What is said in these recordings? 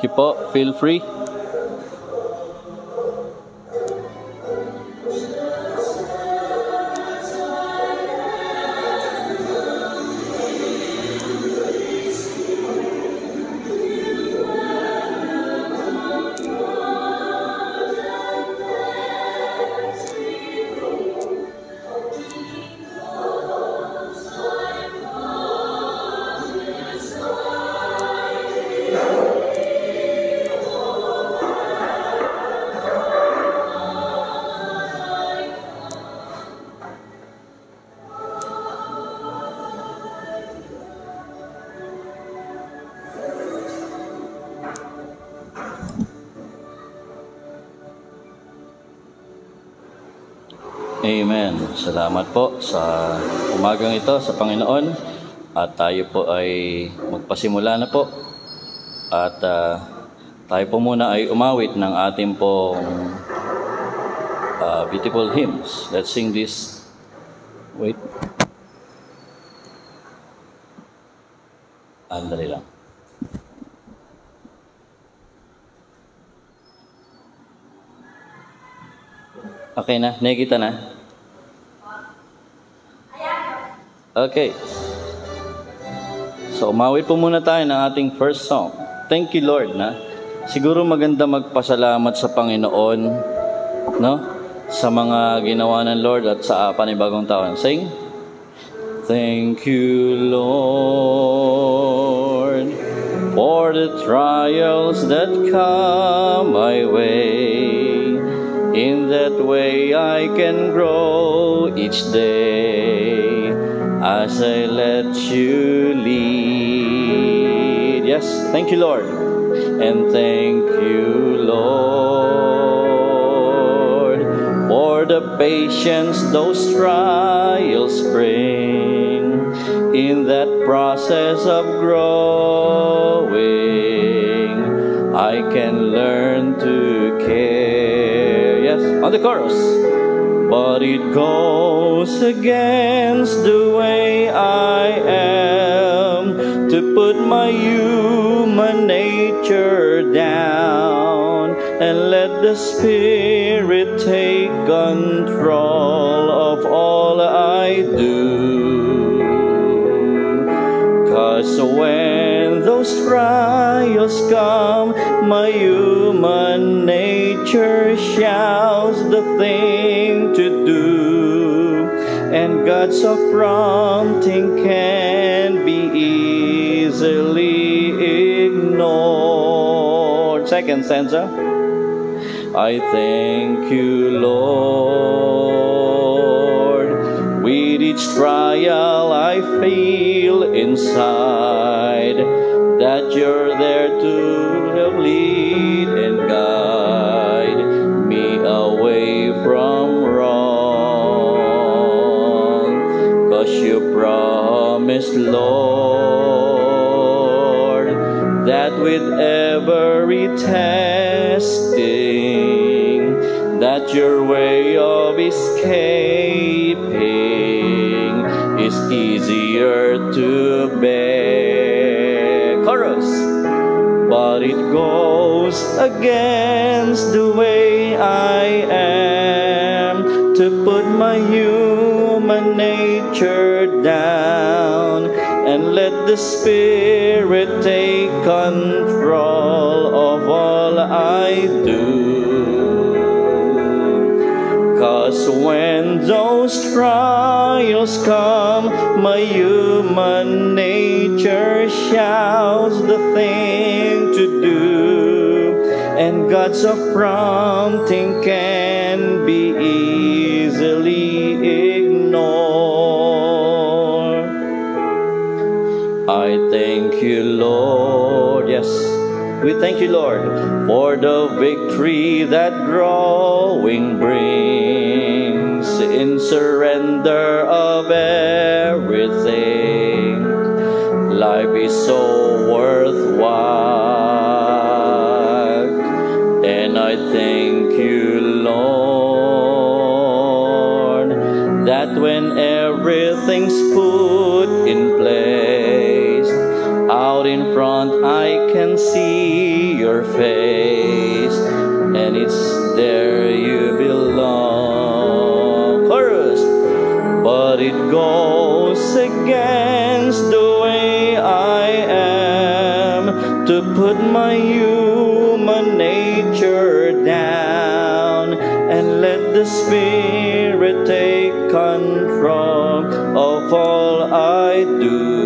Okay po, feel free. Amen. Salamat po sa umagang ito sa Panginoon. At tayo po ay magpasimula na po. At tayo po muna ay umawit ng ating pong beautiful hymns. Let's sing this. Wait. Andali lang. Okay na? Nakikita na? Okay. So, umawit po muna tayo ng ating first song. Thank you, Lord, na siguro maganda magpasalamat sa Panginoon, no? Sa mga ginawa ng Lord at sa panibagong taon. Sing. Thank you, Lord, for the trials that come my way. In that way I can grow each day as I let you lead. Yes, thank you, Lord. And thank you, Lord, the patience those trials bring. In that process of growing, I can learn to care. Yes, on the chorus. But it goes against the way I am to put my human nature down and let the Spirit take control of all I do. 'Cause when those trials come, my human nature shouts the thing to do, and God's prompting can be easily ignored. Second stanza. I thank you, Lord. With each trial I feel inside that you're there to help lead and guide me away from wrong. 'Cause you promised, Lord, that with every testing, that your way of escaping is easier to bear. Chorus. But it goes against the way I am to put my human nature down and let the Spirit take control of all I do. 'Cause when those trials come, my human nature shouts the thing to do, and God's prompting can be easily ignored. I thank you, Lord. Yes, we thank you, Lord, for the victory that growing brings in surrender of everything. Life is so worthwhile, and I thank you, Lord, that when everything's put in place, out in front I can see your face, and it's there you belong. Chorus. But it goes against the way I am to put my human nature down and let the Spirit take control of all I do.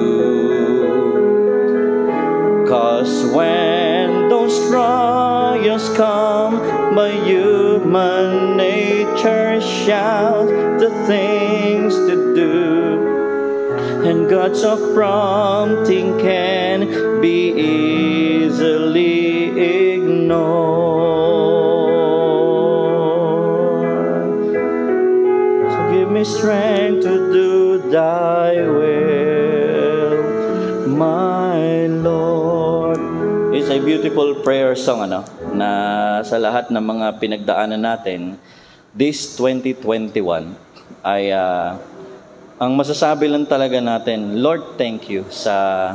'Cause when those trials come, my human nature shouts the things to do, and God's prompting can be easily ignored. So give me strength to do thy will, my Lord. It's a beautiful prayer song, na sa lahat ng mga pinagdaanan natin, this 2021 ay ang masasabi lang talaga natin, Lord, thank you sa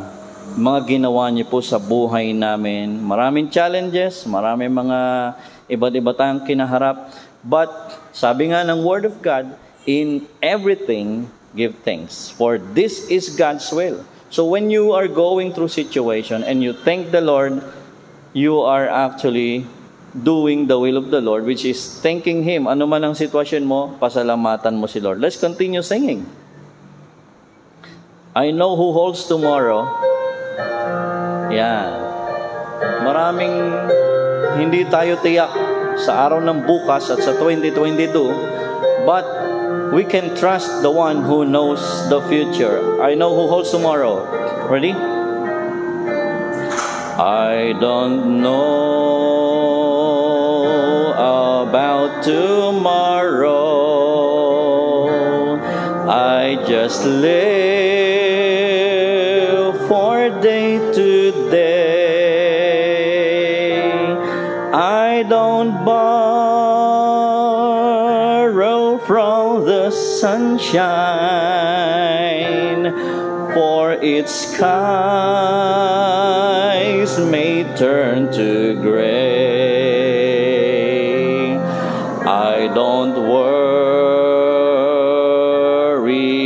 mga ginawa niyo po sa buhay namin. Maraming challenges, maraming mga iba't-iba tayong kinaharap. But sabi nga ng Word of God, in everything, give thanks. For this is God's will. So when you are going through situation and you thank the Lord, you are actually doing the will of the Lord, which is thanking Him. Ano man ang sitwasyon mo, pasalamatan mo si Lord. Let's continue singing. I know who holds tomorrow. Yan. Maraming hindi tayo tiyak sa araw ng bukas at sa 2022, but we can trust the one who knows the future. I know who holds tomorrow. Ready? I don't know about tomorrow. I just live for day to day. I don't borrow from the sunshine, for its skies may turn to gray. I don't worry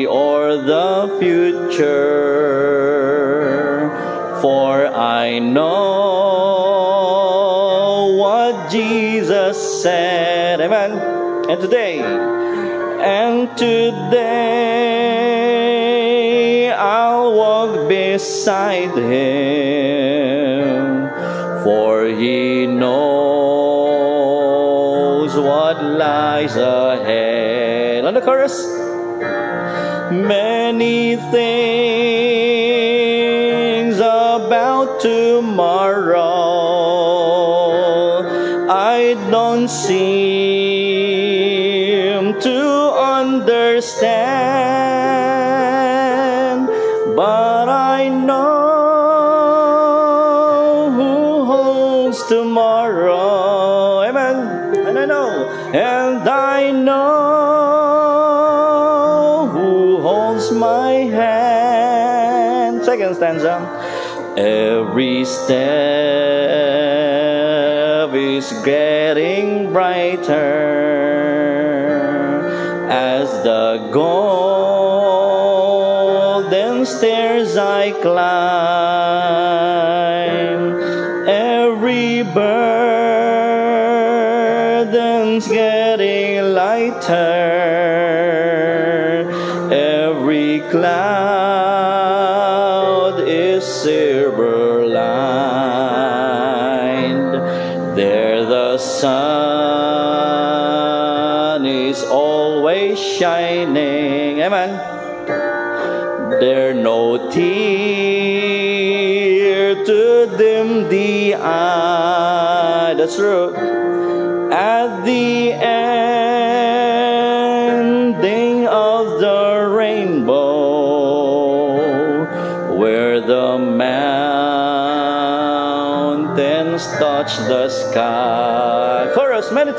o'er the future, for I know what Jesus said. Amen. And today I'll walk beside Him, for He knows what lies ahead. On the chorus. Many things about tomorrow I don't seem to understand, but I know who holds tomorrow. Amen. And I know who holds my hand. Second stanza. Every step is getting brighter as the golden stairs I climb. Every burden's getting lighter. Every cloud is silver lined. There the sun is always shining. Amen. There no tear to dim the eye. That's true. At the ending of the rainbow, where the mountains touch the sky. Chorus, many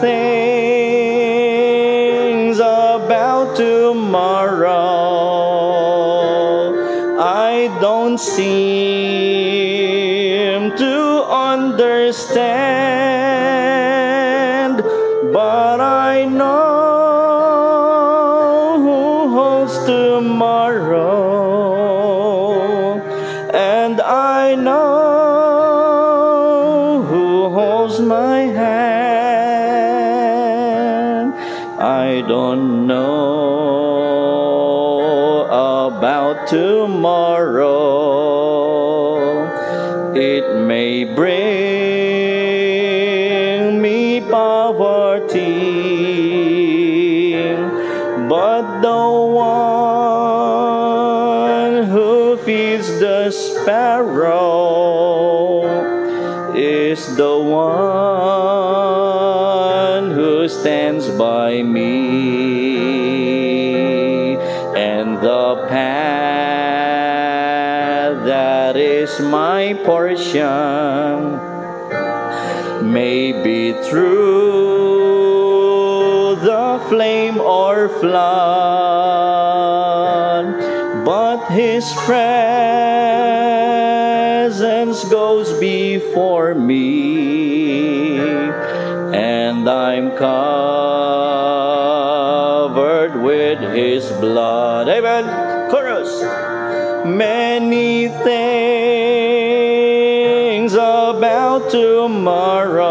things about tomorrow I don't seem to understand, but I know who holds tomorrow, and I know who holds my hand. I don't know about tomorrow. It may bring me poverty, but the one who feeds the sparrow is the one who stands by me, and the path that is my portion may be through the flame or flood, but His presence goes before me, and I'm covered with His blood. Amen. Chorus. Many things about tomorrow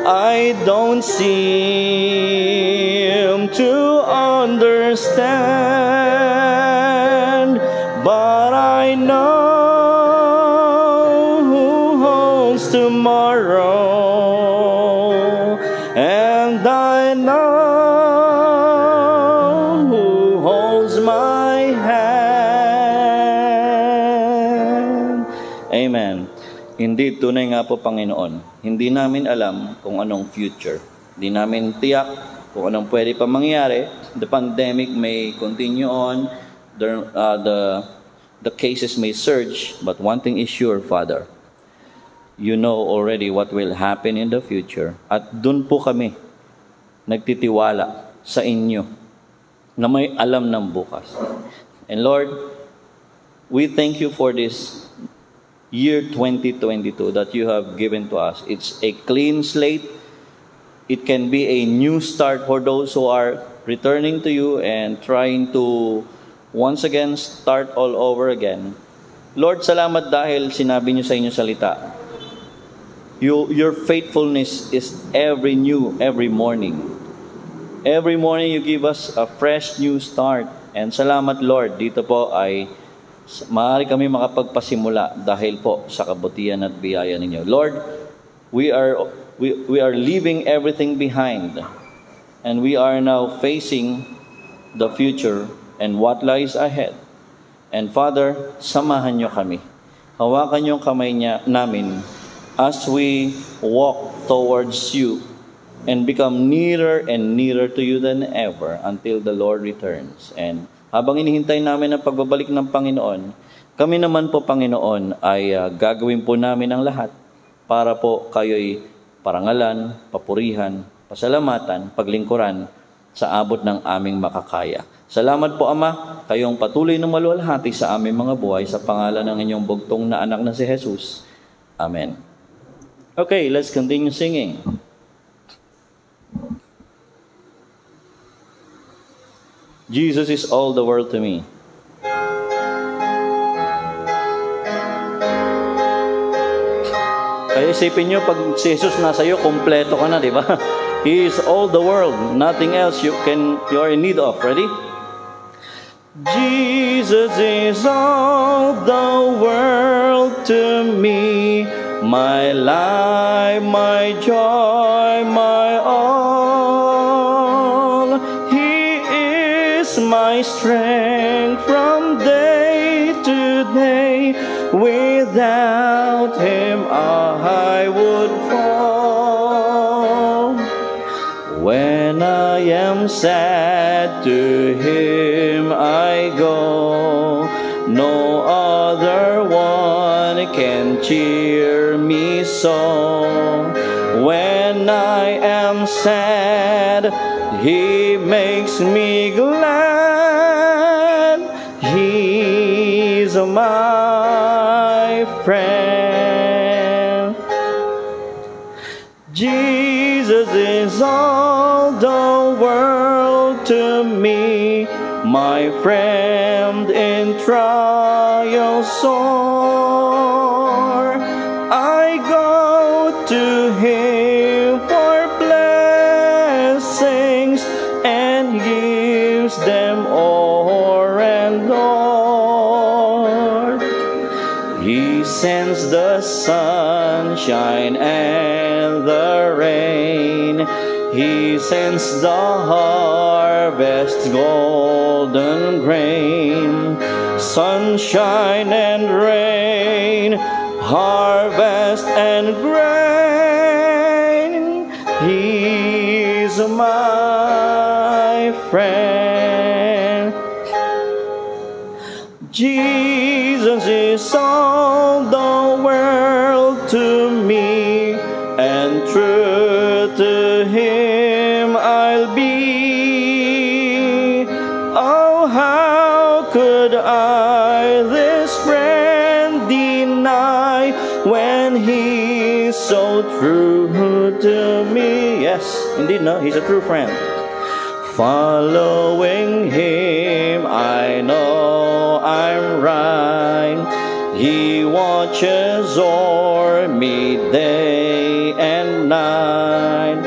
I don't seem to understand, but I know who holds tomorrow, and I know who holds my hand. Amen. Indeed, tunay nga nga po, Panginoon, hindi namin alam kung anong future. Hindi namin tiyak kung anong pwede pa mangyari. The pandemic may continue on. The cases may surge. But one thing is sure, Father. You know already what will happen in the future. At dun po kami nagtitiwala sa inyo na may alam ng bukas. And Lord, we thank you for this year 2022 that you have given to us. It's a clean slate. It can be a new start for those who are returning to you and trying to once again start all over again. Lord, salamat dahil sinabi niyo sa inyong salita. Your faithfulness is every morning. Every morning you give us a fresh new start. And salamat, Lord, dito po ay maaari kami makapagpasimula dahil po sa kabutihan at biyaya ninyo. Lord, we are leaving everything behind and we are now facing the future and what lies ahead. And Father, samahan nyo kami. Hawakan nyo kamay namin as we walk towards you and become nearer and nearer to you than ever until the Lord returns. And habang inihintay namin ang pagbabalik ng Panginoon, kami naman po, Panginoon, ay gagawin po namin ang lahat para po kayo'y parangalan, papurihan, pasalamatan, paglingkuran sa abot ng aming makakaya. Salamat po, Ama, kayong patuloy na maluwalhati sa aming mga buhay sa pangalan ng inyong bugtong na anak na si Jesus. Amen. Okay, let's continue singing. Jesus is all the world to me. Kaya isipin nyo, pag si Jesus nasa iyo, kompleto ka na, di ba? He is all the world. Nothing else you are in need of. Ready? Jesus is all the world to me. My life, my joy, my all. He is my strength from day to day. Without him I would fall. When I am sad, to him I go. No other one can cheer me so. When I am sad, he makes me glad. He's my friend. Jesus is all the world to me, my friend in trial sore. I go to him for blessings and gives them o'er and o'er. He sends the sunshine and the rain. He sends the harvest's golden grain. Sunshine and rain, harvest and grain. He's my friend. Jesus is all the world to me, and true to him I'll be. Oh, how could I this friend deny when he's so true to me? Yes, indeed, no, he's a true friend. Following him, I know I'm right. He watches o'er me day and night.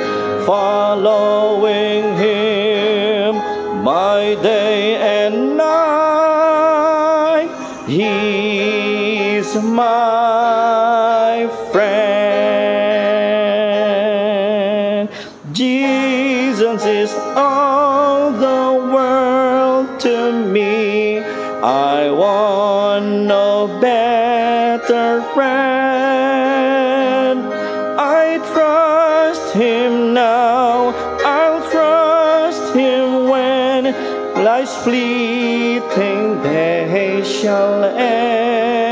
Following him by day and night. He's my friend. Jesus is all the world to me. I want no better friend. life's fleeting days shall end.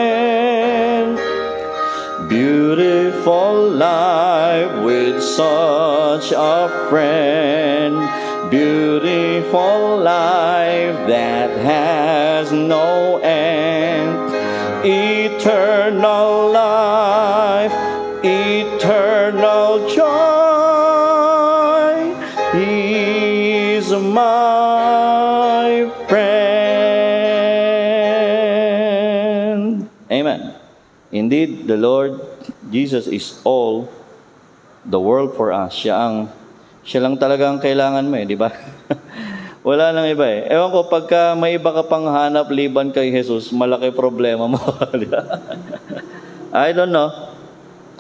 Beautiful life with such a friend. Beautiful life that has no end. Eternal life, eternal joy. He is my friend. Amen. Indeed, the Lord Jesus is all the world for us. Siya lang talaga ang kailangan mo di ba? Wala nang iba Ewan ko, pagka may iba ka pang hanap liban kay Jesus, malaki problema mo. Di ba? I don't know.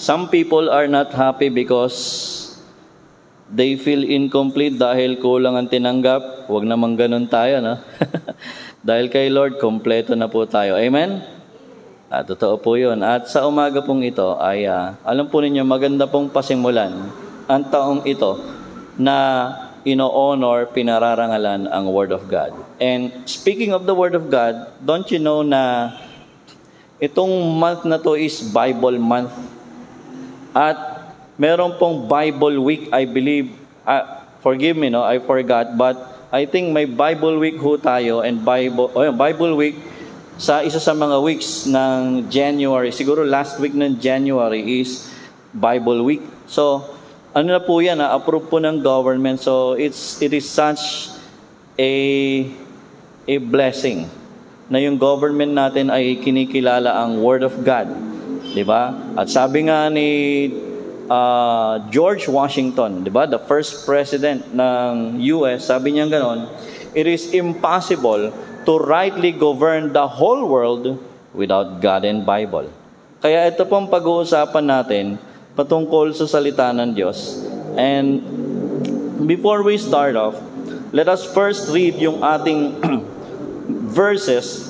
Some people are not happy because they feel incomplete dahil kulang ang tinanggap. Huwag namang ganun tayo, no? Dahil kay Lord, kompleto na po tayo. Amen? Totoo po yun. At sa umaga pong ito ay, alam po ninyo, maganda pong pasimulan ang taong ito na ino-honor, pinararangalan ang Word of God. And speaking of the Word of God, don't you know na itong month na to is Bible month? At meron pong Bible week, I believe, forgive me, no, I forgot, but I think may Bible week ho tayo and Bible week sa isa sa mga weeks ng January. Siguro last week ng January is Bible week. So, ano na po yan, approve po ng government. So, it is such a blessing na yung government natin ay kinikilala ang Word of God. Diba? At sabi nga ni George Washington, diba? The first president ng US, sabi niya ganon, it is impossible to rightly govern the whole world without God and Bible. Kaya ito pong pag-uusapan natin patungkol sa salita ng Diyos. And before we start off, let us first read yung ating verses.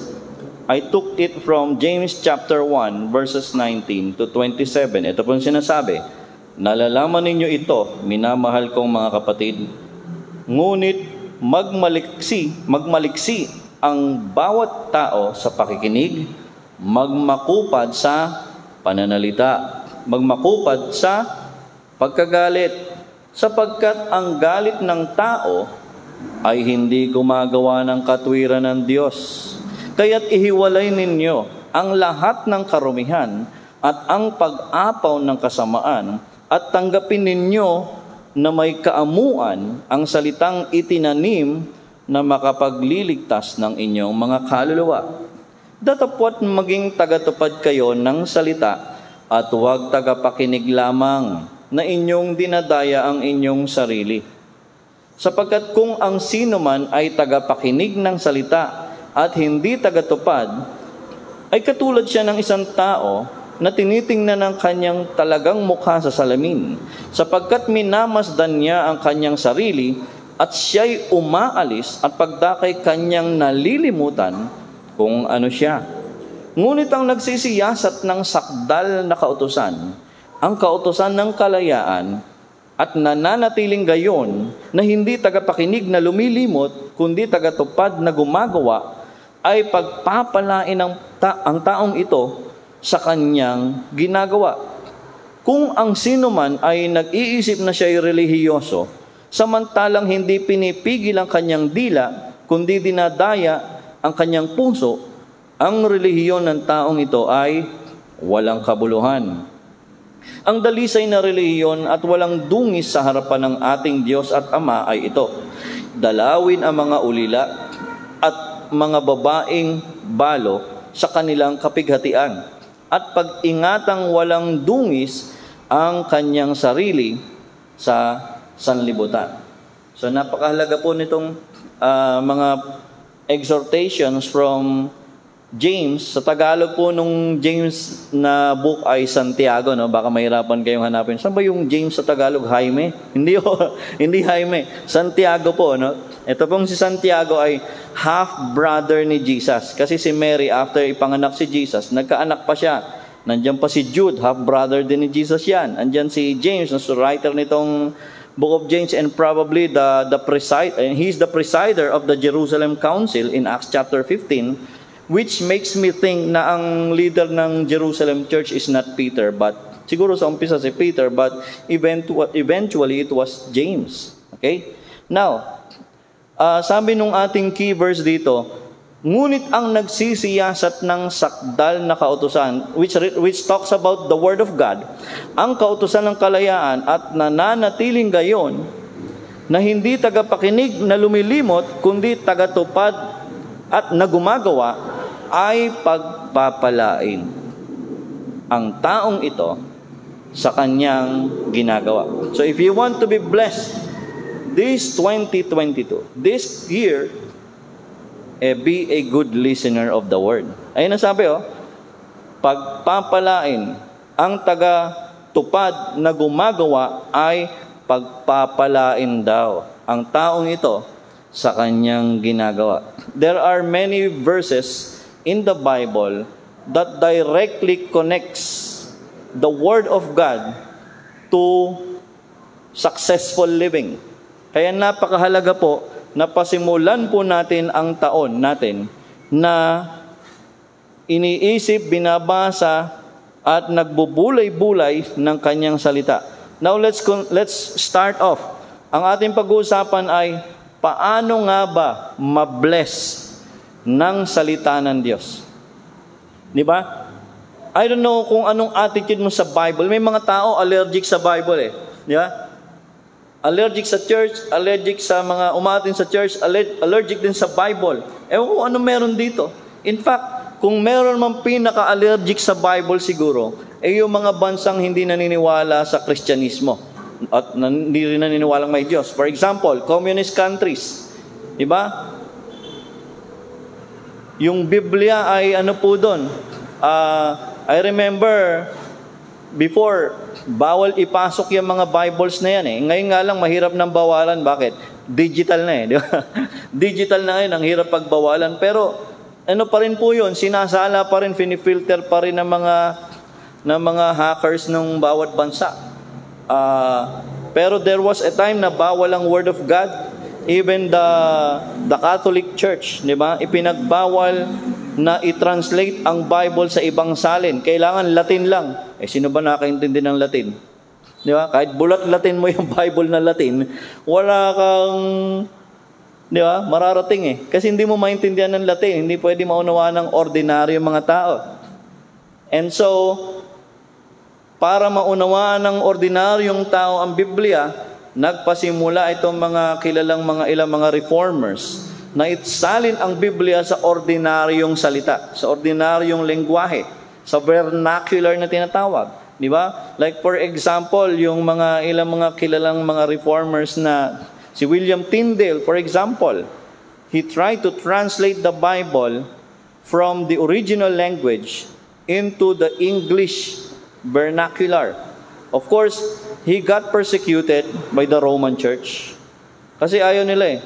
I took it from James chapter 1, verses 19 to 27. Ito pong sinasabi, nalalaman ninyo ito, minamahal kong mga kapatid, ngunit magmaliksi ang bawat tao sa pakikinig, magmakupad sa pananalita, magmakupad sa pagkagalit, sapagkat ang galit ng tao ay hindi gumagawa ng katwiran ng Diyos. Kaya't ihiwalay ninyo ang lahat ng karumihan at ang pag-apaw ng kasamaan at tanggapin ninyo na may kaamuan ang salitang itinanim na makapagliligtas ng inyong mga kaluluwa. Datapwat maging tagatupad kayo ng salita at huwag tagapakinig lamang na inyong dinadaya ang inyong sarili. Sapagkat kung ang sino man ay tagapakinig ng salita at hindi tagatupad, ay katulad siya ng isang tao na tinitingnan ng kanyang talagang mukha sa salamin, sapagkat minamasdan niya ang kanyang sarili at siya'y umaalis at pagdakay kanyang nalilimutan kung ano siya. Ngunit ang nagsisiyasat ng sakdal na kautusan, ang kautusan ng kalayaan, at nananatiling gayon na hindi tagapakinig na lumilimot, kundi tagatupad na gumagawa, ay pagpapalain ang taong ito sa kanyang ginagawa. Kung ang sino man ay nag-iisip na siya'y relihiyoso, samantalang hindi pinipigil ang kanyang dila, kundi dinadaya ang kanyang puso, ang relihiyon ng taong ito ay walang kabuluhan. Ang dalisay na relihiyon at walang dungis sa harapan ng ating Diyos at Ama ay ito: dalawin ang mga ulila at mga babaeng balo sa kanilang kapighatian, at pag-ingatang walang dungis ang kanyang sarili sa sanlibutan. So napakahalaga po nitong mga exhortations from James. Sa Tagalog po nung James na book ay Santiago, no? Baka mahirapan kayong hanapin. Saan ba yung James sa Tagalog? Jaime? Hindi Jaime. Santiago po, no? Ito pong si Santiago ay half-brother ni Jesus. Kasi si Mary, after ipanganak si Jesus, nagkaanak pa siya. Nandiyan pa si Jude, half-brother din ni Jesus yan. Andiyan si James, na writer nitong Book of James, and probably he's the presider of the Jerusalem Council in Acts chapter 15, which makes me think na ang leader ng Jerusalem church is not Peter, but siguro sa umpisa si Peter, but eventually it was James. Okay? Now, sabi nung ating key verse dito, ngunit ang nagsisiyasat ng sakdal na kautusan, which talks about the Word of God, ang kautusan ng kalayaan at nananatiling gayon, na hindi tagapakinig na lumilimot, kundi tagatupad at nagumagawa, ay pagpapalain ang taong ito sa kanyang ginagawa. So if you want to be blessed this 2022, this year, be a good listener of the Word. Ayun ang sabi, pagpapalain ang taga-tupad na gumagawa ay pagpapalain daw ang taong ito sa kanyang ginagawa. There are many verses in the Bible that directly connects the Word of God to successful living. Kaya napakahalaga po na pasimulan po natin ang taon natin na iniisip, binabasa, at nagbubulay-bulay ng kanyang salita. Now let's start off. Ang ating pag-uusapan ay paano nga ba ma-bless ng salita ng Diyos. Di ba? I don't know kung anong attitude mo sa Bible. May mga tao allergic sa Bible Di ba? Allergic sa church, allergic sa mga umatin sa church, allergic din sa Bible. Ewan ko ano meron dito. In fact, kung meron mang pinaka-allergic sa Bible siguro, yung mga bansang hindi naniniwala sa Kristyanismo at hindi rin naniniwalang may Diyos. For example, communist countries. Di ba? Yung Biblia ay ano po doon? I remember before, bawal ipasok yung mga Bibles na yan Ngayon nga lang, mahirap ng bawalan. Bakit? Digital na di ba? Digital na ngayon, ang hirap pagbawalan. Pero, ano pa rin po yun? Sinasala pa rin, finifilter pa rin ng mga hackers ng bawat bansa. Pero there was a time na bawal ang Word of God. Even the Catholic Church, di ba? Ipinagbawal na i-translate ang Bible sa ibang salin. Kailangan Latin lang. Sino ba nakakaintindi ng Latin? Di ba? Kahit bulat Latin mo yung Bible na Latin, wala kang, di ba, mararating Kasi hindi mo maintindihan ng Latin. Hindi pwede maunawaan ng ordinaryo mga tao. And so, para maunawaan ng ordinaryong tao ang Biblia, nagpasimula itong mga kilalang ilang mga reformers na itsalin ang Biblia sa ordinaryong salita, sa ordinaryong lengguwahe, sa vernacular na tinatawag, di ba? Like for example, yung ilang mga kilalang mga reformers na si William Tyndale, for example, he tried to translate the Bible from the original language into the English vernacular. Of course, he got persecuted by the Roman Church. Kasi ayaw nila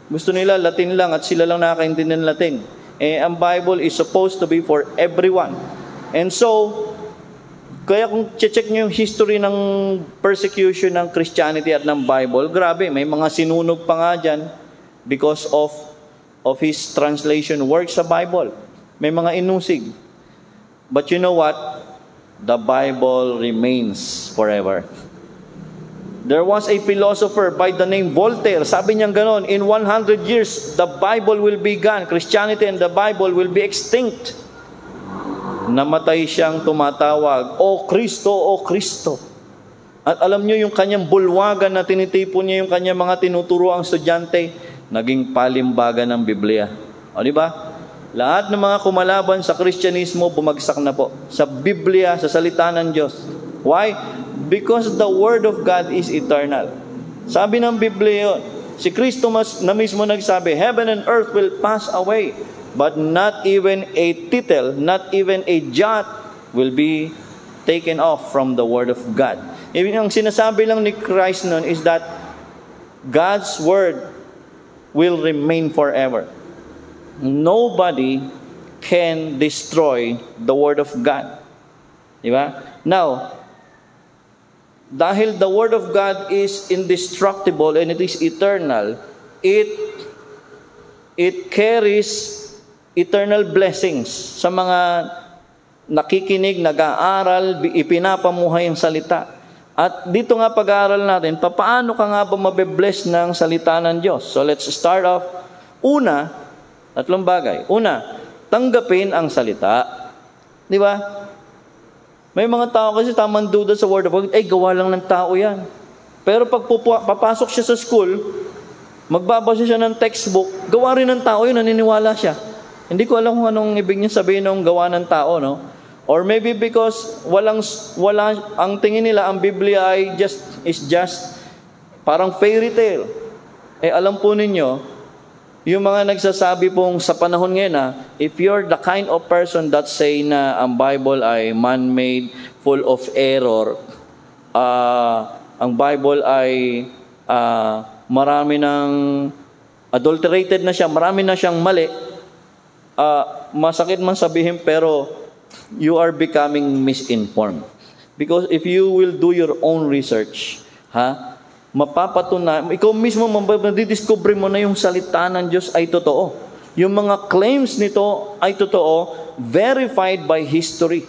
Gusto nila Latin lang at sila lang nakakaintindi ng Latin. Ang Bible is supposed to be for everyone. And so, kaya kung check nyo yung history ng persecution ng Christianity at ng Bible, grabe, may mga sinunog pa nga dyan because of his translation work sa Bible. May mga inusig. But you know what? The Bible remains forever. There was a philosopher by the name Voltaire. Sabi niya ganon, in 100 years, the Bible will be gone. Christianity and the Bible will be extinct. Namatay siyang tumatawag, O Kristo, O Kristo. At alam niyo yung kanyang bulwagan na tinitipon niya yung kanyang mga tinuturoang estudyante, naging palimbagan ng Biblia. O di ba? Lahat ng mga kumalaban sa Kristyanismo, bumagsak na po. Sa Biblia, sa salita ng Diyos. Why? Because the Word of God is eternal. Sabi ng Biblia yun. Si Kristo na mismo nagsabi, Heaven and earth will pass away, but not even a tittle, not even a jot will be taken off from the Word of God. Ibig ang sinasabi lang ni Christ nun is that God's Word will remain forever. Nobody can destroy the Word of God. Diba? Now, dahil the Word of God is indestructible and it is eternal, it carries eternal blessings sa mga nakikinig, nag-aaral, ipinapamuhay ang salita. At dito nga pag-aaral natin, paano ka nga ba mabe-bless ng salita ng Diyos? So let's start off. Una, tatlong bagay. Una, tanggapin ang salita. Di ba? May mga tao kasi tamang duda sa Word of God, gawa lang ng tao yan. Pero pag papasok siya sa school, magbabasa siya ng textbook, gawa rin ng tao yun, naniniwala siya. Hindi ko alam kung anong ibig niya sabihin ng gawa ng tao, no? Or maybe because ang tingin nila ang Biblia is just parang fairy tale. Alam po ninyo, yung mga nagsasabi pong sa panahon ngayon if you're the kind of person that say na ang Bible ay man-made, full of error, ang Bible ay marami ng adulterated na siya, marami na siyang mali, masakit man sabihin pero you are becoming misinformed. Because if you will do your own research, mapapatunayan, ikaw mismo madidiscover mo na yung salita ng Diyos ay totoo. Yung mga claims nito ay totoo, verified by history.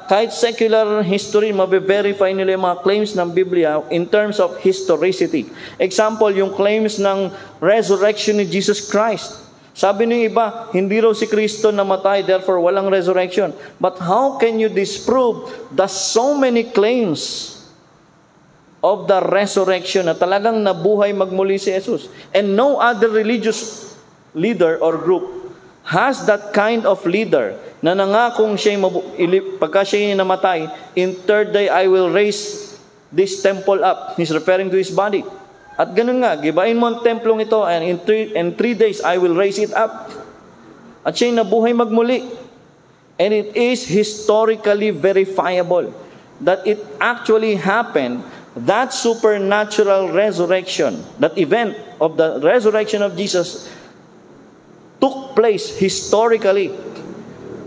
Kahit secular history, mabe-verify nila yung mga claims ng Biblia in terms of historicity. Example, yung claims ng resurrection ni Jesus Christ. Sabi ng iba, hindi raw si Kristo namatay, therefore walang resurrection. But how can you disprove the so many claims of the resurrection na talagang nabuhay magmuli si Jesus? And no other religious leader or group has that kind of leader na nangakong pagka siya namatay, in third day I will raise this temple up. He's referring to his body. At ganun nga, gibain mo ang templong ito and in 3 days I will raise it up. At siya'y nabuhay magmuli. And it is historically verifiable that it actually happened, that supernatural resurrection, that event of the resurrection of Jesus took place historically.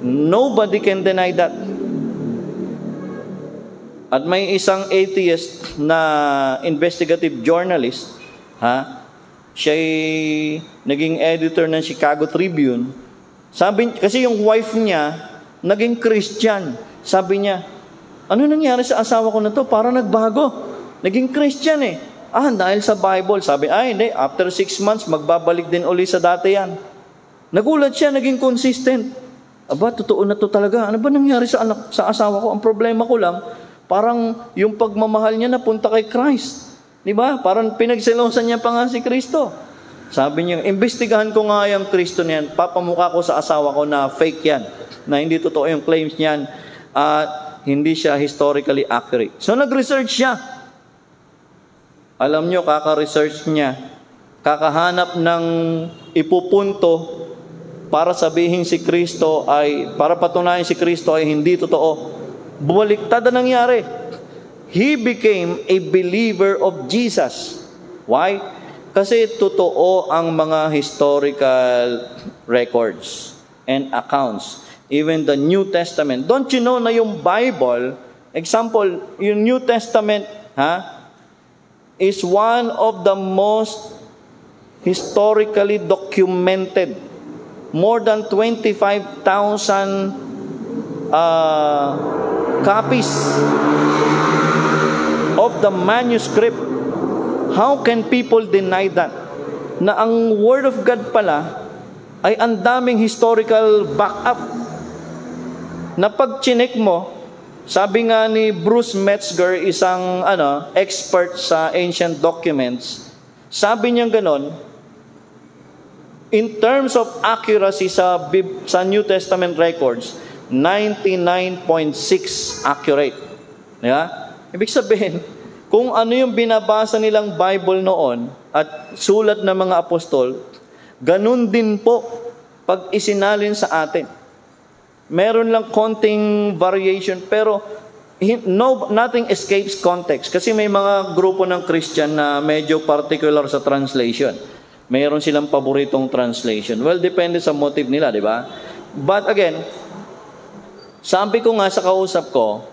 Nobody can deny that. At may isang atheist na investigative journalist, siya'y naging editor ng Chicago Tribune. Kasi yung wife niya, naging Christian. Sabi niya, ano nangyari sa asawa ko na to? Parang nagbago. Naging Christian dahil sa Bible. Sabi, hindi, after 6 months, magbabalik din uli sa dati yan. Nagulat siya, naging consistent. Totoo na to talaga. Ano ba nangyari sa asawa ko? Ang problema ko lang, parang yung pagmamahal niya napunta kay Christ. Di ba? Parang pinagselosan niya pa nga si Kristo. Sabi niya, imbestigahan ko nga yung Kristo niyan. Papamukha ko sa asawa ko na fake yan. Na hindi totoo yung claims niyan. At hindi siya historically accurate. So nag-research siya. Alam niyo, kaka-research niya. Kakahanap ng ipupunto para sabihin si Kristo para patunayan si Kristo ay hindi totoo. Bumaliktad na nangyari. He became a believer of Jesus. Why? Kasi totoo ang mga historical records and accounts. Even the New Testament. Don't you know na yung Bible, example, yung New Testament, is one of the most historically documented. More than 25,000 copies of the manuscript. How can people deny that? Na ang Word of God pala ay ang daming historical backup. Na pag chinek mo, sabi nga ni Bruce Metzger, isang expert sa ancient documents, sabi niya ganon, in terms of accuracy sa New Testament records, 99.6 accurate. Yeah? Ibig sabihin, kung ano yung binabasa nilang Bible noon at sulat ng mga apostol, ganun din po pag isinalin sa atin. Meron lang konting variation, pero nothing escapes context. Kasi may mga grupo ng Christian na medyo particular sa translation. Mayroon silang paboritong translation. Well, depende sa motive nila, di ba? But again, sabi ko nga sa kausap ko,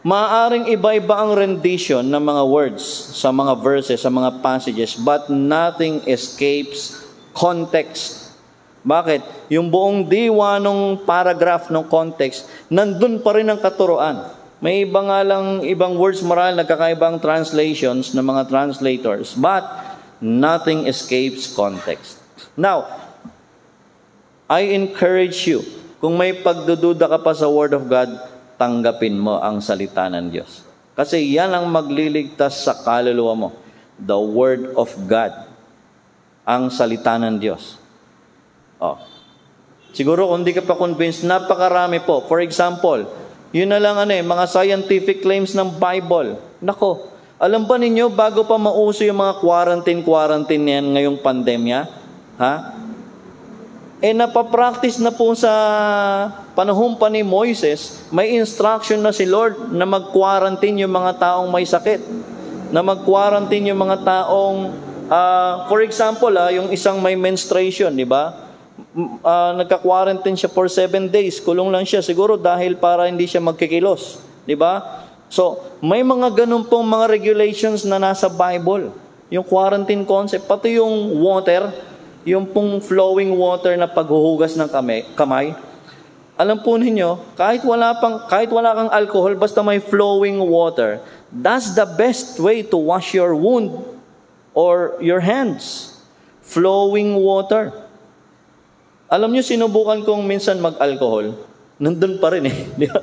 Maaaring iba-iba ang rendition ng mga words sa mga verses, sa mga passages, but nothing escapes context. Bakit? Yung buong diwa ng paragraph ng context, nandun pa rin ang katuroan. May iba nga lang, ibang words marahil nagkakaibang translations ng mga translators, but nothing escapes context. Now, I encourage you, kung may pagdududa ka pa sa Word of God, tanggapin mo ang salita ng Diyos. Kasi yan ang magliligtas sa kaluluwa mo. The Word of God. Ang salita ng Diyos. Oh. Siguro kung di ka pa convinced, napakarami po. For example, yun na lang mga scientific claims ng Bible. Nako, alam ba ninyo, bago pa mauso yung mga quarantine yan ngayong pandemya, napapractice na po sa panahon pa ni Moises, may instruction na si Lord na mag-quarantine yung mga taong may sakit. Na mag-quarantine yung mga taong, for example, yung isang may menstruation, di ba? Nagka-quarantine siya for 7 days. Kulong lang siya siguro dahil para hindi siya magkikilos. Di ba? So, may mga ganun pong mga regulations na nasa Bible. Yung quarantine concept, pati yung water, yung pong flowing water na paghuhugas ng kamay. Alam po ninyo, kahit wala kang alcohol, basta may flowing water, that's the best way to wash your wound or your hands. Flowing water. Alam nyo, sinubukan kong minsan mag-alcohol. Nandun pa rin Di ba?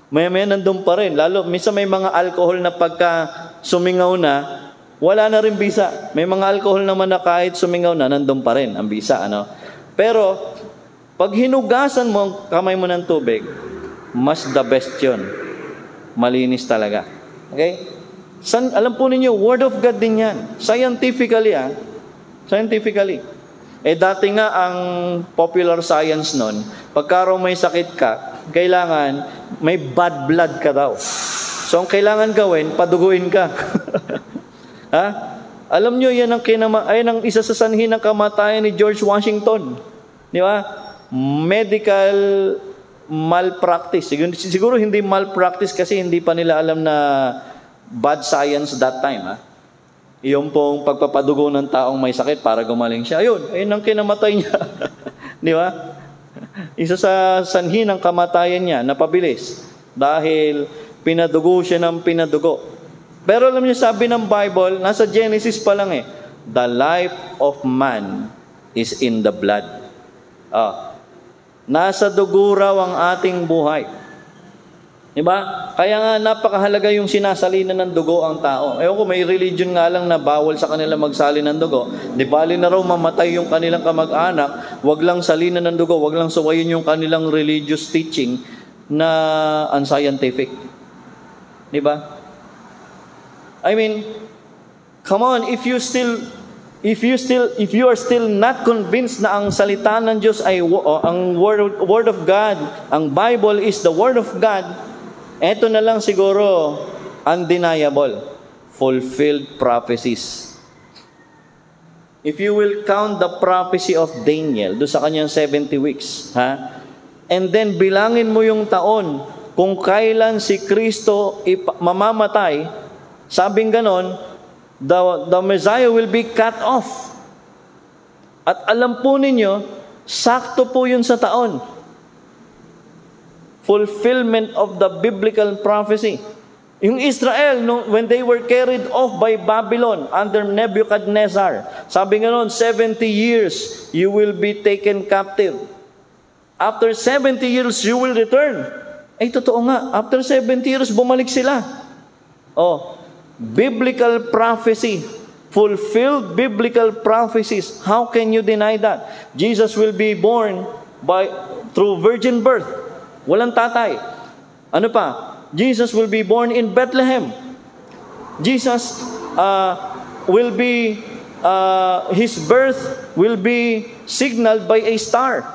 Maya-maya nandun pa rin. Lalo, minsan may mga alcohol na pagka sumingaw na, wala na rin bisa. May mga alcohol naman na kahit sumingaw na, nandun pa rin ang bisa. Pero, pag hinugasan mo ang kamay mo ng tubig, mas the best yun. Malinis talaga. Okay? Alam po ninyo, Word of God din yan. Scientifically. Scientifically. Dati nga ang popular science nun, pagka may sakit ka, kailangan may bad blood ka daw. So, ang kailangan gawin, paduguin ka. Alam nyo, yan ang isa sa sanhi ng kamatayan ni George Washington. Di ba? Medical malpractice. Siguro hindi malpractice kasi hindi pa nila alam na bad science that time. Yung pong pagpapadugo ng taong may sakit para gumaling siya. Ayun ang kinamatay niya. Di ba? Isa sa sanhi ng kamatayan niya, napabilis. Dahil pinadugo siya ng pinadugo. Pero alam niyo, sabi ng Bible, nasa Genesis pa lang the life of man is in the blood. Nasa dugo raw ang ating buhay. Diba? Kaya nga napakahalaga yung sinasalina ng dugo ang tao. Ewan ko, may religion nga lang na bawal sa kanila magsali ng dugo. Di bali na raw mamatay yung kanilang kamag-anak, wag lang salina ng dugo, wag lang suwayin yung kanilang religious teaching na unscientific. Diba? I mean, come on, if you are still not convinced na ang salita ng Diyos ay ang word of God, ang Bible is the word of God, eto na lang siguro undeniable, fulfilled prophecies. If you will count the prophecy of Daniel, do sa kanyang 70 weeks, and then bilangin mo yung taon kung kailan si Kristo mamamatay, sabing ganon, the Messiah will be cut off. At alam po ninyo, sakto po yun sa taon. Fulfillment of the biblical prophecy. Yung Israel, when they were carried off by Babylon under Nebuchadnezzar, sabi nga nun, 70 years you will be taken captive. After 70 years you will return. Totoo nga, after 70 years bumalik sila. Biblical prophecy, fulfilled biblical prophecies. How can you deny that? Jesus will be born through virgin birth. Walang tatay. Ano pa? Jesus will be born in Bethlehem. Jesus his birth will be signaled by a star.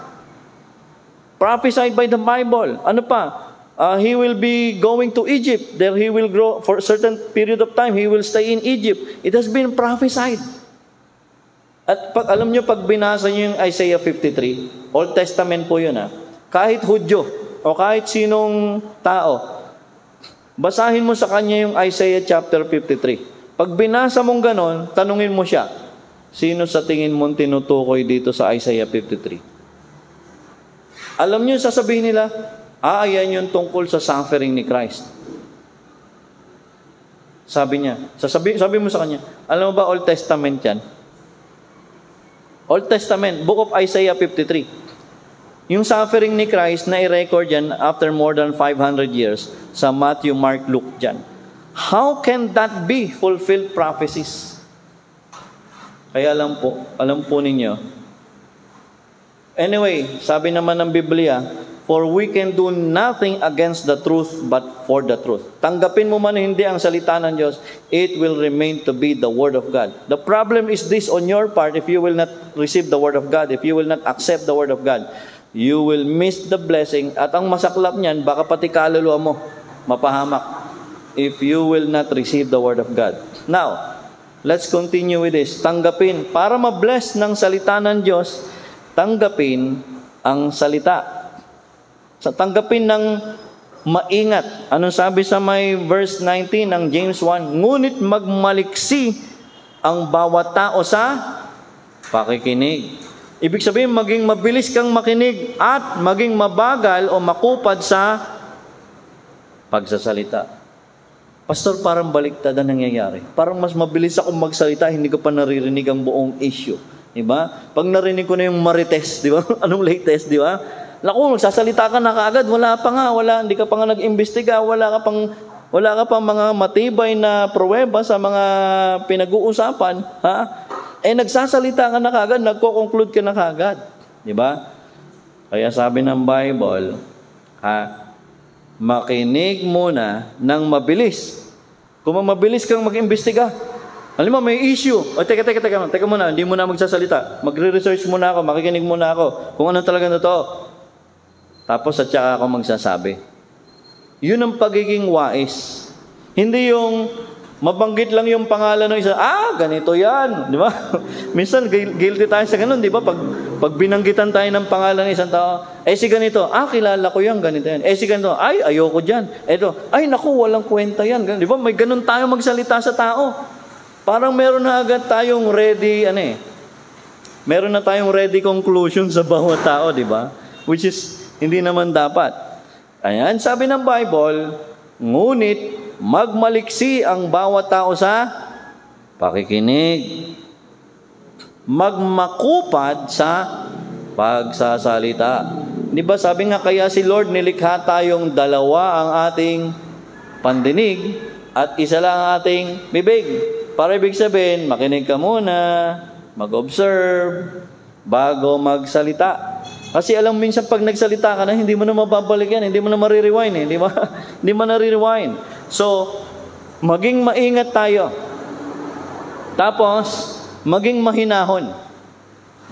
Prophesied by the Bible. Ano pa? He will be going to Egypt. There he will grow for a certain period of time. He will stay in Egypt. It has been prophesied. At alam nyo, pag binasa nyo yung Isaiah 53, Old Testament po yun kahit Hudyo, o kahit sinong tao, Basahin mo sa kanya yung Isaiah chapter 53. Pag binasa mong ganon, tanungin mo siya, sino sa tingin mong tinutukoy dito sa Isaiah 53? Alam niyo, sasabihin nila, ayan yung tungkol sa suffering ni Christ. Sabi niya, sabi mo sa kanya, alam mo ba Old Testament yan? Old Testament, Book of Isaiah 53. Yung suffering ni Christ na i-record yan after more than 500 years sa Matthew, Mark, Luke dyan. How can that be fulfilled prophecies? Kaya alam po ninyo. Anyway, sabi naman ng Biblia, for we can do nothing against the truth but for the truth. Tanggapin mo man hindi ang salita ng Diyos, it will remain to be the Word of God. The problem is this on your part, if you will not receive the Word of God, if you will not accept the Word of God, you will miss the blessing. At ang masaklap niyan, baka pati kaluluwa mo mapahamak if you will not receive the Word of God. Now, let's continue with this. Tanggapin. Para ma-bless ng salita ng Diyos, tanggapin ang salita. Sa tanggapin ng maingat. Anong sabi sa may verse 19 ng James 1? Ngunit magmaliksi ang bawat tao sa pakikinig. Ibig sabihin, maging mabilis kang makinig at maging mabagal o makupad sa pagsasalita. Pastor, parang baliktad ang nangyayari. Parang mas mabilis akong magsalita, hindi ko pa naririnig ang buong issue. Diba? Pag narinig ko na yung marites, diba? Anong latest, diba? Naku, magsasalita ka na kaagad, wala pa nga, hindi ka pa nga nag-imbestiga, wala ka pang mga matibay na pruweba sa mga pinag-uusapan, ha? Nagsasalita ka na kagad, nagko-conclude ka na kagad. Di ba? Kaya sabi ng Bible, makinig muna ng mabilis. Kung mabilis kang mag-imbestiga, alam mo, may issue. Teka muna, hindi mo na magsasalita. Magre-research muna ako, makikinig muna ako, kung ano talaga totoo. Tapos at saka ako magsasabi. Yun ang pagiging wais. Hindi yung mabanggit lang yung pangalan ng isa, ganito yan, di ba? Minsan, guilty tayo sa ganun, di ba? Pag binanggitan tayo ng pangalan ng isang tao, si ganito, kilala ko yan, ganito yan. Si ganito, ayoko dyan. Naku, walang kwenta yan. Di ba? May ganun tayo magsalita sa tao. Parang meron na agad tayong ready, meron na tayong ready conclusion sa bawat tao, di ba? Which is, hindi naman dapat. Ayan, sabi ng Bible, ngunit, magmaliksi ang bawat tao sa pakikinig. Magmakupad sa pagsasalita. Di ba sabi nga kaya si Lord nilikha tayong dalawa ang ating pandinig at isa lang ang ating bibig. Para ibig sabihin, makinig ka muna, mag-observe, bago magsalita. Kasi alam mo minsan pag nagsalita ka na, hindi mo na mababalik yan, hindi mo na marirewind, di ba? Hindi mo na re-rewind. So, maging maingat tayo. Tapos, maging mahinahon.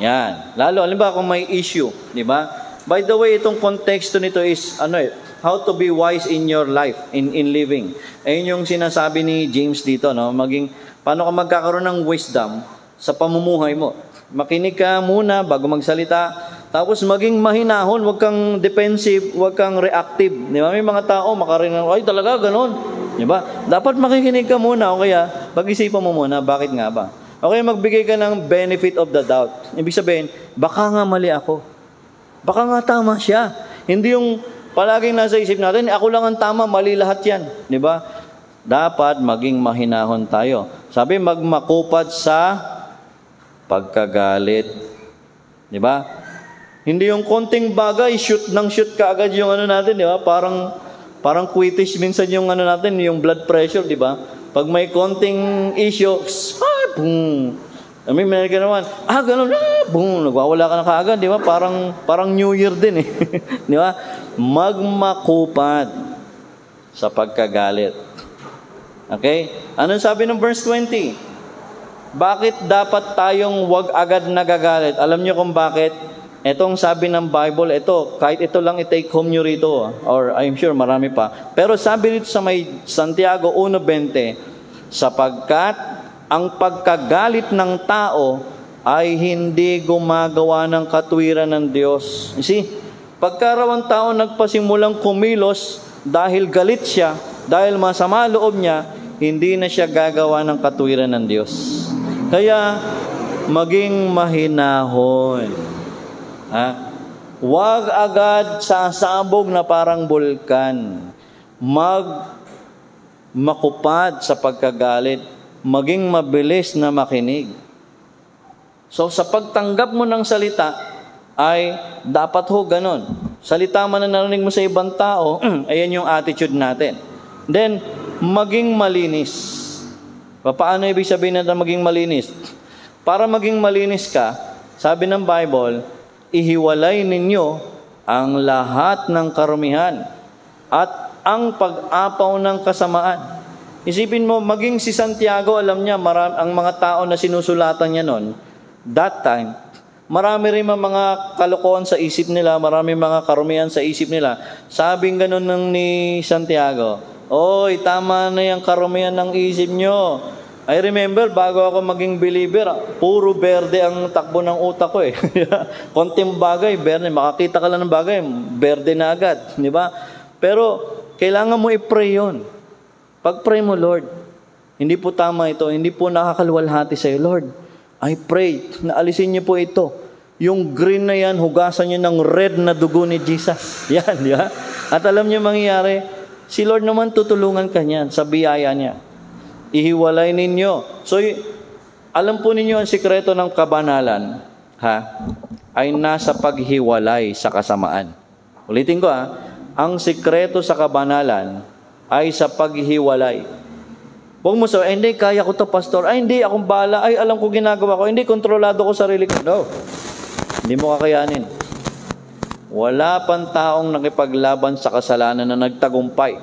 Yan. Lalo, alam ba kung may issue, di ba? By the way, itong konteksto nito is, how to be wise in your life, in living. Ayun yung sinasabi ni James dito, no? Paano ka magkakaroon ng wisdom sa pamumuhay mo. Makinig ka muna bago magsalita. Tapos maging mahinahon, huwag kang defensive, huwag kang reactive. Di ba? May mga tao makarinig, talaga, ganon. Di ba? Dapat makikinig ka muna, o kaya, pag-isipan mo muna, bakit nga ba? O kaya magbigay ka ng benefit of the doubt. Ibig sabihin, baka nga mali ako. Baka nga tama siya. Hindi yung palaging nasa isip natin, ako lang ang tama, mali lahat yan. Di ba? Dapat maging mahinahon tayo. Sabi, magmakupad sa pagkagalit. Di ba? Hindi yung konting bagay, shoot ka agad yung natin, di ba? Parang quietish minsan yung natin, yung blood pressure, di ba? Pag may konting issue, boom. May ka naman, ganun, boom, nagwawala ka na kaagad, di ba? Parang New Year din, di ba? Magmakupad sa pagkagalit. Okay? Anong sabi ng verse 20? Bakit dapat tayong wag agad nagagalit? Alam niyo kung bakit? Etong sabi ng Bible, kahit ito lang i-take home nyo rito, or I'm sure marami pa. Pero sabi rito sa may Santiago 1:20, sapagkat ang pagkagalit ng tao ay hindi gumagawa ng katwiran ng Diyos. You see, pagka raw ang tao nagpasimulang kumilos dahil galit siya, dahil masama loob niya, hindi na siya gagawa ng katwiran ng Diyos. Kaya, maging mahinahon. Huwag agad sasabog na parang bulkan. Makupad sa pagkagalit. Maging mabilis na makinig. So, sa pagtanggap mo ng salita, ay dapat ganon. Salita man na narinig mo sa ibang tao, ayan yung attitude natin. Then, maging malinis. Paano ibig sabihin natin maging malinis? Para maging malinis ka, sabi ng Bible, ihiwalay ninyo ang lahat ng karumihan at ang pag-apaw ng kasamaan. Isipin mo, maging si Santiago, alam niya, ang mga tao na sinusulatan niya noon, that time, marami rin mga kalokohan sa isip nila, marami mga karumihan sa isip nila. Sabing ganun ni Santiago, oy, tama na yung karumihan ng isip nyo. I remember, bago ako maging believer, puro berde ang takbo ng utak ko eh. Konting bagay, berde. Makakita ka lang ng bagay, berde na agad. Di ba? Pero, kailangan mo i-pray yun. Pag-pray mo, Lord, hindi po tama ito, hindi po nakakaluwalhati sa'yo. Lord, I pray na alisin niyo po ito. Yung green na yan, hugasan niyo ng red na dugo ni Jesus. Yan, di ba? At alam niyo mangyayari, si Lord naman tutulungan ka niyan sa biyaya niya. Ihiwalay ninyo. So, alam po ninyo ang sikreto ng kabanalan, ay nasa paghiwalay sa kasamaan. Ulitin ko ang sikreto sa kabanalan ay sa paghiwalay. Huwag mo sabihin, hindi, kaya ko to, pastor. Ay, hindi, akong bahala. Ay, alam ko ginagawa ko. Hindi, kontrolado ko sarili ko. No. Hindi mo kakayanin. Wala pang taong nakipaglaban sa kasalanan na nagtagumpay.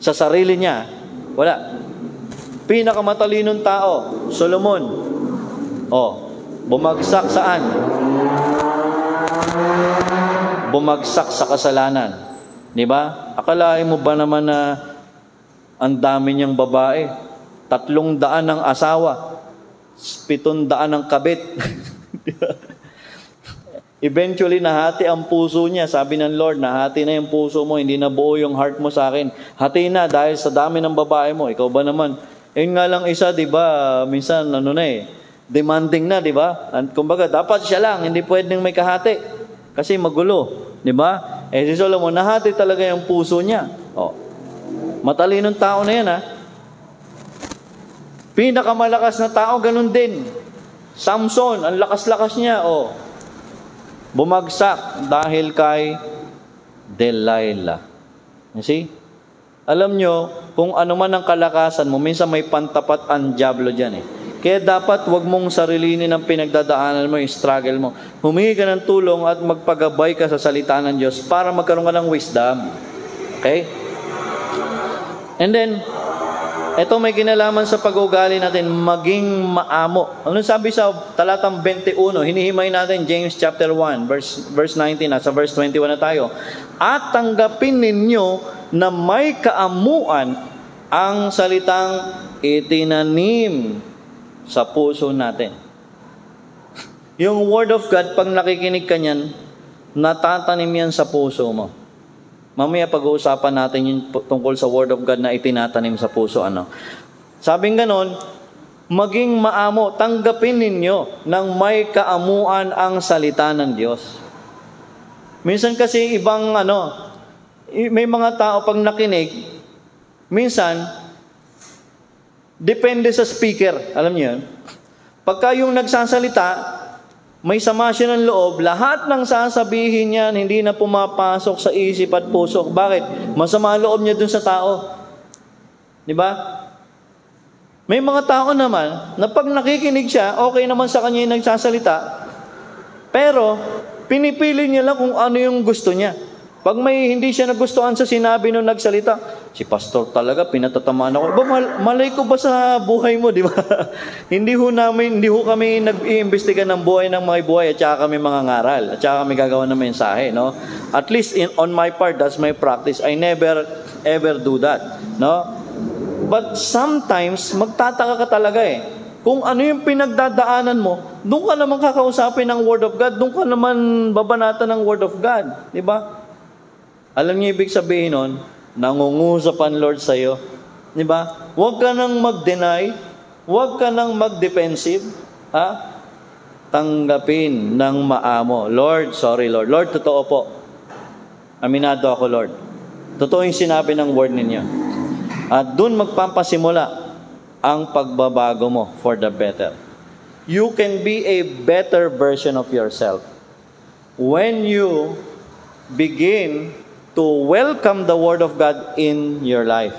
Sa sarili niya, wala. Pinakamatalinong tao, Solomon. Bumagsak saan? Bumagsak sa kasalanan. Di ba? Akalain mo ba naman na ang dami niyang babae? 300 ng asawa, 700 ng kabit. Eventually, nahati ang puso niya. Sabi ng Lord, nahati na yung puso mo, hindi na buo yung heart mo sa akin. Hati na dahil sa dami ng babae mo. Ikaw ba naman? Yun nga lang isa, di ba? Minsan, demanding na, di ba? Kumbaga, dapat siya lang, hindi pwedeng may kahati. Kasi magulo, di ba? Si Solomon, nahati talaga yung puso niya. Matalinong tao na yan, Pinakamalakas na tao, ganun din. Samson, ang lakas-lakas niya, bumagsak dahil kay Delilah. You see? Alam nyo, kung ano man ang kalakasan mo, minsan may pantapat ang diablo dyan Kaya dapat wag mong sarilinin ang pinagdadaanan mo, yung struggle mo. Humingi ka ng tulong at magpagabay ka sa salita ng Diyos para magkaroon ka ng wisdom. Okay? And then, ito may kinalaman sa pag-ugali natin, maging maamo. Ano sabi sa talatang 21? Hinihimay natin James chapter 1, verse 19, sa verse 21 na tayo. At tanggapin ninyo na may kaamuan ang salitang itinanim sa puso natin. Yung Word of God, pag nakikinig ka niyan, natatanim yan sa puso mo. Mamaya pag-uusapan natin yung tungkol sa Word of God na itinatanim sa puso. Sabing ganon, maging maamo, tanggapin ninyo ng may kaamuan ang salita ng Diyos. Minsan kasi ibang may mga tao pag nakinig, minsan, depende sa speaker. Alam niyo yun? Pagka yung nagsasalita, may sama siya ng loob, lahat ng sasabihin niyan, hindi na pumapasok sa isip at puso. Bakit? Masama loob niya dun sa tao. Di ba? May mga tao naman, na pag nakikinig siya, okay naman sa kanya yung nagsasalita, pero, pinipili niya lang kung ano yung gusto niya. Pag may hindi siya nagustuhan sa sinabi nung nagsalita, si pastor talaga, pinatatamaan ako. Malay ko ba sa buhay mo, di ba? Hindi ho kami nag-iimbestiga ng buhay ng mga buhay at saka kami mga ngaral. At saka kami gagawa ng mensahe, no? At least on my part, that's my practice. I never ever do that, no? But sometimes, magtataka ka talaga Kung ano yung pinagdadaanan mo, doon ka naman kakausapin ng Word of God, doon ka naman babanatan ng Word of God, di ba? Alam niyo ibig sabihin nun, Nangungusapan, Lord, sa'yo. Di ba? Huwag ka nang mag-deny. Huwag ka nang mag-defensive. Ha? Tanggapin ng maamo. Lord, sorry, Lord. Lord, totoo po. Aminado ako, Lord. Totoo yung sinabi ng word ninyo. At dun magpapasimula ang pagbabago mo for the better. You can be a better version of yourself when you begin to welcome the Word of God in your life.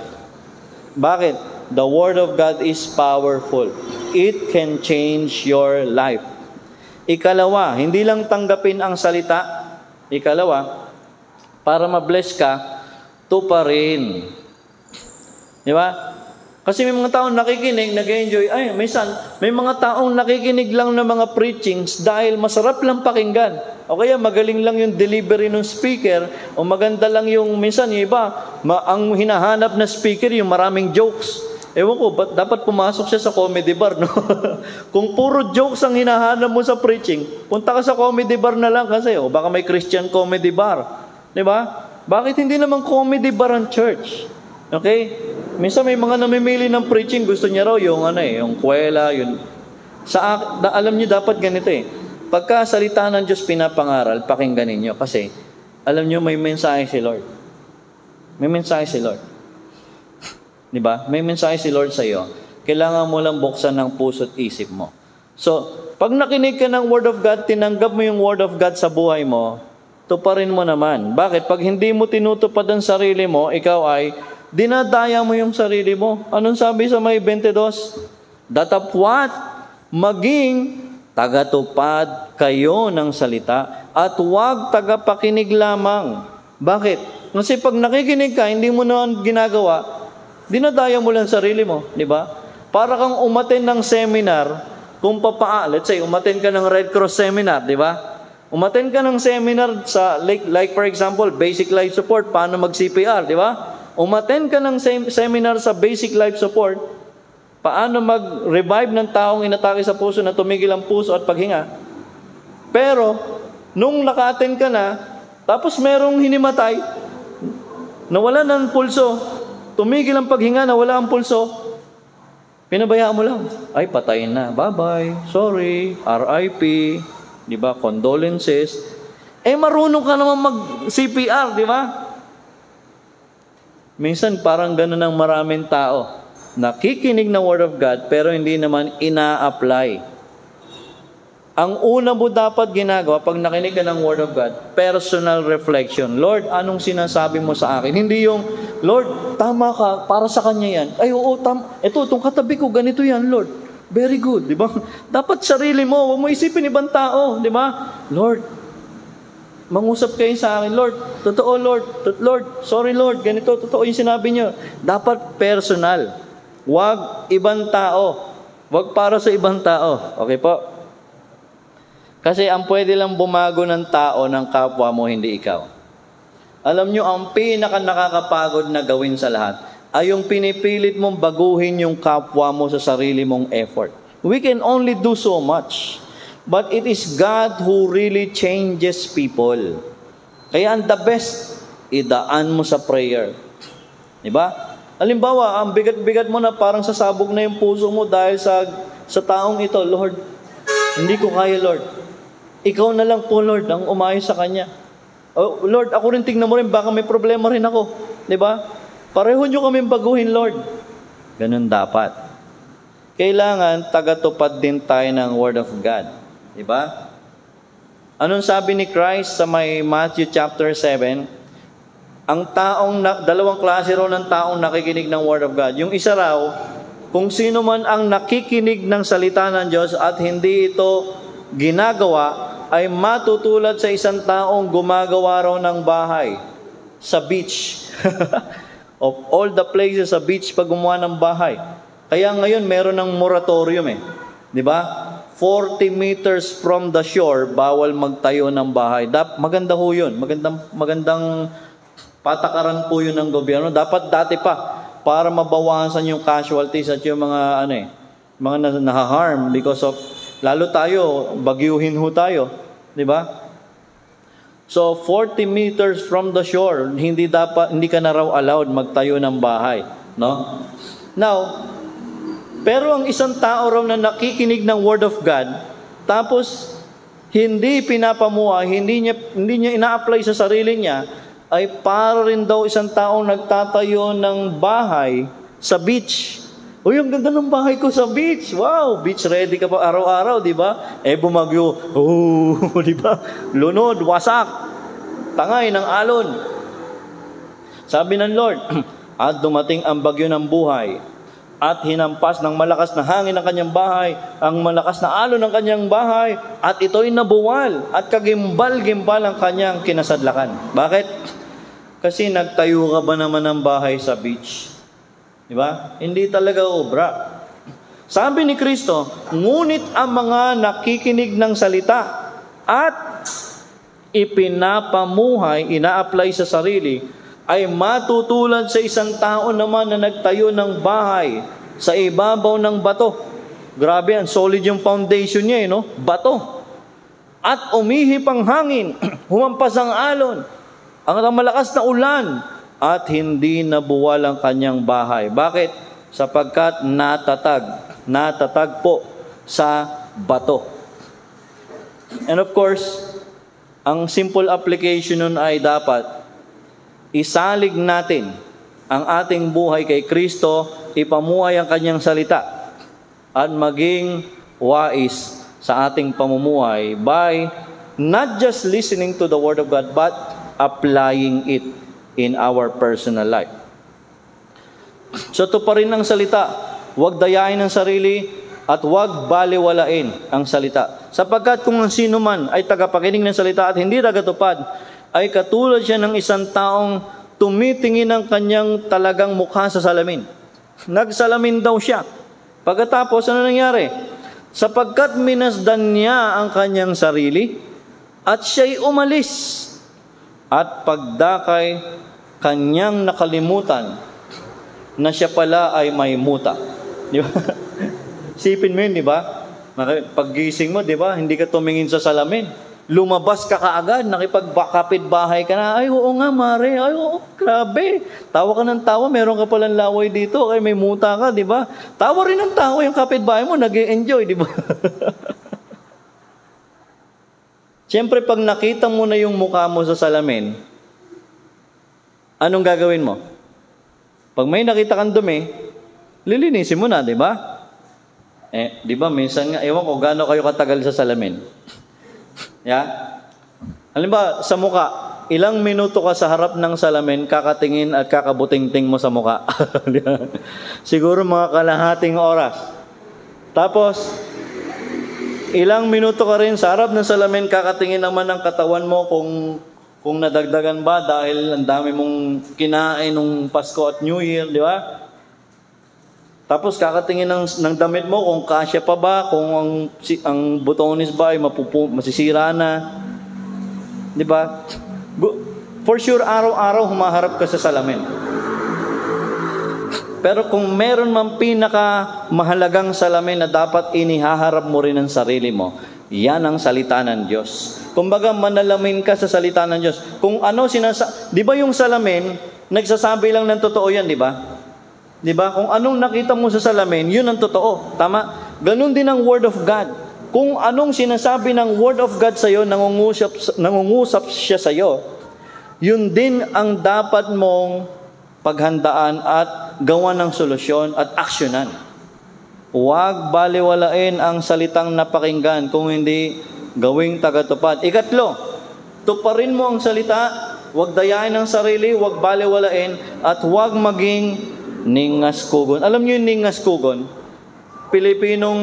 Bakit? The Word of God is powerful. It can change your life. Ikalawa, hindi lang tanggapin ang salita. Ikalawa, para ma-bless ka, tuparin. Di ba? Kasi may mga taong nakikinig, nag-enjoy. Ay, may mga taong nakikinig lang ng mga preachings dahil masarap lang pakinggan. O kaya magaling lang yung delivery ng speaker, o maganda lang yung, minsan yung iba, ang hinahanap na speaker, yung maraming jokes. Ewan ko, ba't dapat pumasok siya sa comedy bar, no? Kung puro jokes ang hinahanap mo sa preaching, punta ka sa comedy bar na lang kasi, o baka may Christian comedy bar. Di ba? Bakit hindi naman comedy bar ang church? Okay? Minsan may mga namimili ng preaching, gusto niya raw yung yung kwela, yun. Alam niyo dapat ganito eh. Pagka salita ng Diyos pinapangaral, pakinggan ninyo kasi alam niyo may mensahe si Lord. May mensahe si Lord. 'Di ba? May mensahe si Lord sa iyo. Kailangan mo lang buksan ng puso at isip mo. So, pag nakinig ka ng Word of God, tinanggap mo yung Word of God sa buhay mo, tuparin mo naman. Bakit? Pag hindi mo tinutupad ang sarili mo, ikaw ay dinadaya mo yung sarili mo. Anong sabi sa may 22? Datapwat, maging tagatupad kayo ng salita at huwag tagapakinig lamang. Bakit? Kasi pag nakikinig ka, hindi mo naman ginagawa, dinadaya mo lang sarili mo, di ba? Para kang umattend ng seminar, kung let's say, umattend ka ng Red Cross seminar, di ba? Umattend ka ng seminar sa, like for example, basic life support, paano mag-CPR, di ba? Umattend ka ng seminar sa basic life support, paano mag-revive ng taong inatake sa puso na tumigil ang puso at paghinga. Pero, nung naka-attend ka na, tapos merong hinimatay, nawala ng pulso, tumigil ang paghinga, nawala ang pulso, pinabayaan mo lang. Ay, patayin na. Bye-bye. Sorry. RIP. Di ba? Condolences. Marunong ka naman mag-CPR, di ba? Minsan parang gano'n ang maraming tao. Nakikinig ng Word of God pero hindi naman ina-apply. Ang una mo dapat ginagawa pag nakinig ka ng Word of God, personal reflection. Lord, anong sinasabi mo sa akin? Hindi yung, Lord, tama ka, para sa Kanya yan. Ay, oo, itong katabi ko, ganito yan, Lord. Very good, di ba? Dapat sarili mo, huwag mo isipin ibang tao, di ba? Lord, mangusap kayo sa akin, Lord, totoo, Lord, sorry, Lord, ganito, totoo yung sinabi niyo. Dapat personal. Huwag ibang tao. Huwag para sa ibang tao. Okay po? Kasi ang pwede lang bumago ng tao ng kapwa mo, hindi ikaw. Alam nyo, ang pinaka-nakakapagod na gawin sa lahat ay yung pinipilit mong baguhin yung kapwa mo sa sarili mong effort. We can only do so much. But it is God who really changes people. Kaya ang the best, idaan mo sa prayer. Diba? Halimbawa, ang bigat-bigat mo na parang sasabog na yung puso mo dahil sa taong ito, Lord, hindi ko kaya, Lord. Ikaw na lang po, Lord, ang umayo sa Kanya. Oh, Lord, ako rin tingnan mo rin, baka may problema rin ako. Diba? Pareho nyo kami baguhin, Lord. Ganun dapat. Kailangan tagatupad din tayo ng Word of God. Diba? Anong sabi ni Christ sa may Matthew chapter 7? Ang dalawang klase raw ng taong nakikinig ng Word of God. Yung isa raw, kung sino man ang nakikinig ng salita ng Diyos at hindi ito ginagawa, ay matutulad sa isang taong gumagawa raw ng bahay sa beach. Of all the places sa beach pag gumawa ng bahay. Kaya ngayon meron ng moratorium eh. Di ba? 40 meters from the shore, bawal magtayo ng bahay. Maganda ho yun. Magandang patakaran po yun ng gobyerno. Dapat dati pa, para mabawasan yung casualties at yung mga mga nahaharm because of, lalo tayo, bagyuhin ho tayo. Di ba? So 40 meters from the shore, hindi ka na raw allowed magtayo ng bahay, no? Now, pero ang isang tao raw na nakikinig ng Word of God, tapos hindi pinapamuhay, hindi niya ina-apply sa sarili niya, ay para rin daw isang taong nagtatayo ng bahay sa beach. Uy, ang ganda ng bahay ko sa beach. Wow, beach ready ka pa araw-araw, di ba? Bumagyo, di ba? Lunod, wasak, tangay ng alon. Sabi ng Lord, at dumating ang bagyo ng buhay, at hinampas ng malakas na hangin ang kanyang bahay, ang malakas na alon ng kanyang bahay, at ito'y nabuwal, at kagimbal-gimbal ang kanyang kinasadlakan. Bakit? Kasi nagtayo ka ba naman ng bahay sa beach? Di ba? Hindi talaga obra. Sabi ni Kristo, ngunit ang mga nakikinig ng salita at ipinapamuhay, ina-apply sa sarili, ay matutulad sa isang tao naman na nagtayo ng bahay sa ibabaw ng bato. Grabe, ang solid yung foundation niya, no? Bato. At umihip ang hangin, humampas ang alon, ang malakas na ulan, at hindi nabuwal ang kanyang bahay. Bakit? Sapagkat natatag po sa bato. And of course, ang simple application nun ay dapat isalig natin ang ating buhay kay Kristo, ipamuhay ang kanyang salita, at maging wais sa ating pamumuhay by not just listening to the Word of God, but applying it in our personal life. So tuparin ang salita, huwag dayain ang sarili, at huwag baliwalain ang salita. Sapagkat kung ang sino man ay tagapakinig ng salita at hindi tagatupad, ay katulad siya ng isang taong tumitingin ng kanyang talagang mukha sa salamin. Nagsalamin daw siya. Pagkatapos, ano nangyari? Sapagkat minasdan niya ang kanyang sarili, at siya'y umalis. At pagdakay, kanyang nakalimutan na siya pala ay may muta. Di ba? Sipin mo yun, di ba? Paggising mo, di ba? Hindi ka tumingin sa salamin. Lumabas ka kaagad, nakipagkapit bahay ka na, ay oo nga mare, ay oo, grabe. Tawa ka ng tawa, meron ka palang laway dito, ay may muta ka, di ba? Tawa rin ng tawa yung kapit bahay mo, nag-enjoy, di ba? Siyempre, pag nakita mo na yung mukha mo sa salamin, anong gagawin mo? Pag may nakita kang dumi, lilinisin mo na, di ba? Di ba, minsan nga, ewan ko, gaano kayo katagal sa salamin? Yeah? Halimbawa, sa mukha, ilang minuto ka sa harap ng salamin, kakatingin at kakabuting-ting mo sa mukha. Siguro mga kalahating oras. Tapos, ilang minuto ka rin sa harap ng salamin, kakatingin naman ng katawan mo kung nadagdagan ba dahil ang dami mong kinain nung Pasko at New Year, di ba? Tapos kakatingin ng damit mo kung kasya pa ba, kung ang butones ba ay masisira na. Di ba? For sure, araw-araw humaharap ka sa salamin. Pero kung meron man pinakamahalagang salamin na dapat inihaharap mo rin ang sarili mo, yan ang salita ng Diyos. Kumbaga, manalamin ka sa salita ng Diyos. Kung ano di ba yung salamin, nagsasabi lang ng totoo yan, di ba? Di ba? Kung anong nakita mo sa salamin, yun ang totoo. Tama? Ganun din ang Word of God. Kung anong sinasabi ng Word of God sa'yo, nangungusap siya sa'yo, yun din ang dapat mong paghandaan at gawa ng solusyon at aksyonan. Huwag baliwalain ang salitang napakinggan kung hindi gawing tagatupad. Ikatlo, tuparin mo ang salita, huwag dayain ang sarili, huwag baliwalain, at huwag maging ningaskugon. Alam niyo yung ningaskugon? Pilipinong,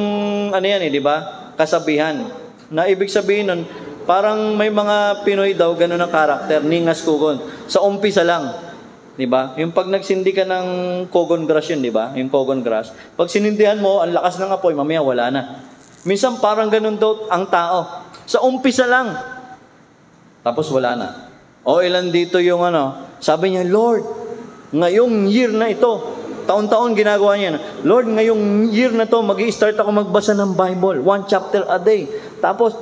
di ba? Kasabihan. Na ibig sabihin nun, parang may mga Pinoy daw, ganun ang karakter, ningaskugon. Sa umpisa lang. Di ba? Yung pag nagsindi ka ng kogon grass yun, di ba? Yung kogon grass. Pag sinindihan mo, ang lakas ng apoy, mamaya wala na. Minsan parang ganun daw ang tao. Sa umpisa lang. Tapos wala na. O ilan dito yung sabi niya, Lord, ngayong year na ito, taon-taon ginagawa niya, Lord, ngayong year na to, mag-i-start ako magbasa ng Bible, 1 chapter a day. Tapos,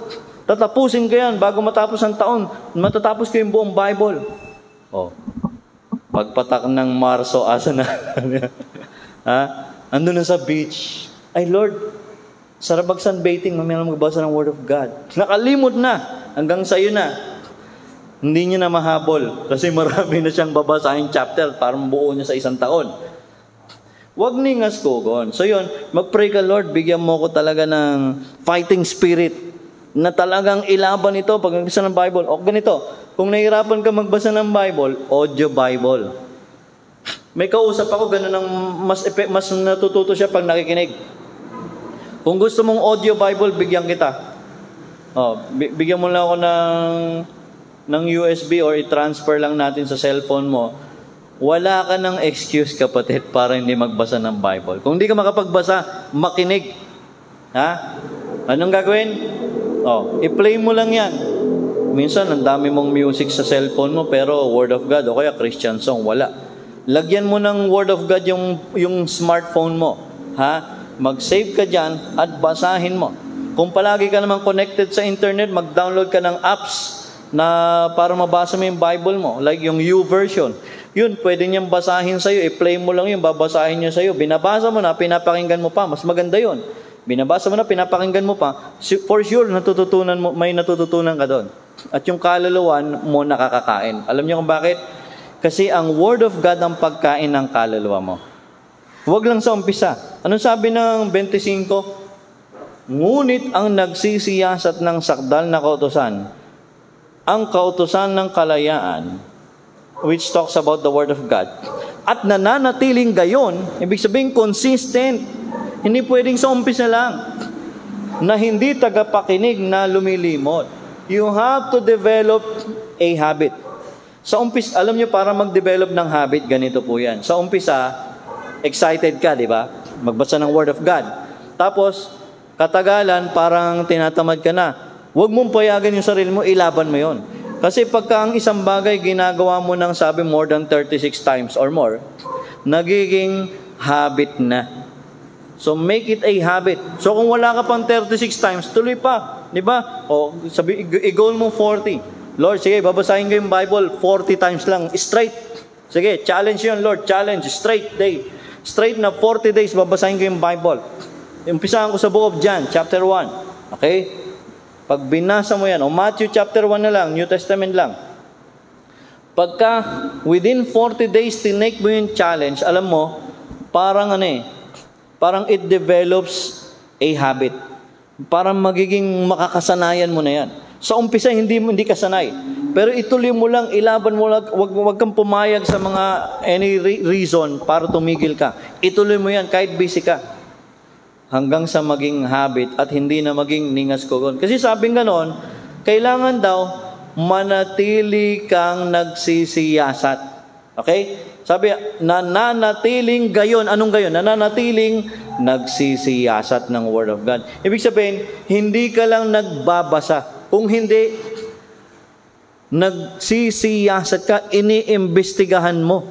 Tatapusin ko yan bago matapos ang taon. Matatapos ko yung buong Bible. Oh. Pagpatak ng Marso, asa na? Ha? Ando na sa beach. Ay Lord, sarap mag-sunbathing, mamaya lang magbasa ng Word of God. Nakalimot na. Hanggang sa'yo na. Hindi niya na mahabol. Kasi marami na siyang babasahin chapter para mabuo niya sa isang taon. Huwag ningas kogon. So yun, mag-pray ka, Lord, bigyan mo ko talaga ng fighting spirit na talagang ilaban ito pag nagbasa ng Bible. O ganito, kung nahihirapan ka magbasa ng Bible, audio Bible. May kausap ako, ganun ang mas natututo siya pag nakikinig. Kung gusto mong audio Bible, bigyan kita. Bigyan mo lang ako ng USB or i-transfer lang natin sa cellphone mo. Wala ka ng excuse, kapatid, para hindi magbasa ng Bible. Kung hindi ka makapagbasa, makinig. Ha? Anong gagawin? I-play mo lang yan. Minsan, ang dami mong music sa cellphone mo, pero Word of God, o kaya Christian song, wala. Lagyan mo ng Word of God yung smartphone mo. Ha? Mag-save ka dyan at basahin mo. Kung palagi ka naman connected sa internet, mag-download ka ng apps na para mabasa mo yung Bible mo. Like yung YouVersion. Yun, pwede niyang basahin sa'yo. I-play mo lang yun, babasahin niya sa'yo. Binabasa mo na, pinapakinggan mo pa. Mas maganda yun. Binabasa mo na, pinapakinggan mo pa. For sure, may natututunan ka doon. At yung kaluluwa mo nakakakain. Alam niyo kung bakit? Kasi ang Word of God ang pagkain ng kaluluwa mo. Huwag lang sa umpisa. Anong sabi ng 25? Ngunit ang nagsisiyasat ng sakdal na kautusan, ang kautusan ng kalayaan, which talks about the Word of God, at nananatiling gayon, ibig sabihin consistent, hindi pwedeng sa umpisa lang, na hindi tagapakinig na lumilimot. You have to develop a habit. Sa umpisa, alam niyo, para mag-develop ng habit, ganito po yan. Sa umpisa, excited ka, di ba? Magbasa ng Word of God. Tapos, katagalan, parang tinatamad ka na. Huwag mong payagan yung sarili mo, ilaban mo yon. Kasi pagka ang isang bagay ginagawa mo ng sabi more than 36 times or more, nagiging habit na. So make it a habit. So kung wala ka pang 36 times, tuloy pa. Di ba? O sabi, i-goal mo 40. Lord, sige, babasahin ko yung Bible 40 times lang, straight. Sige, challenge yun, Lord. Challenge, straight day. Straight na 40 days, babasahin ko yung Bible. Umpisahan ko sa Book of John, chapter 1. Okay? Pag binasa mo yan, o Matthew chapter 1 na lang, New Testament lang. Pagka within 40 days, tinake mo yung challenge, alam mo, parang parang it develops a habit. Parang magiging makakasanayan mo na yan. Sa umpisa, hindi ka sanay. Pero ituloy mo lang, ilaban mo lang, wag kang pumayag sa mga any reason para tumigil ka. Ituloy mo yan kahit busy ka. Hanggang sa maging habit at hindi na maging ningas kogon. Kasi sabing ganon, kailangan daw manatili kang nagsisiyasat. Okay? Sabi, nananatiling gayon. Anong gayon? Nananatiling nagsisiyasat ng Word of God. Ibig sabihin, hindi ka lang nagbabasa. Kung hindi, nagsisiyasat ka, iniimbestigahan mo.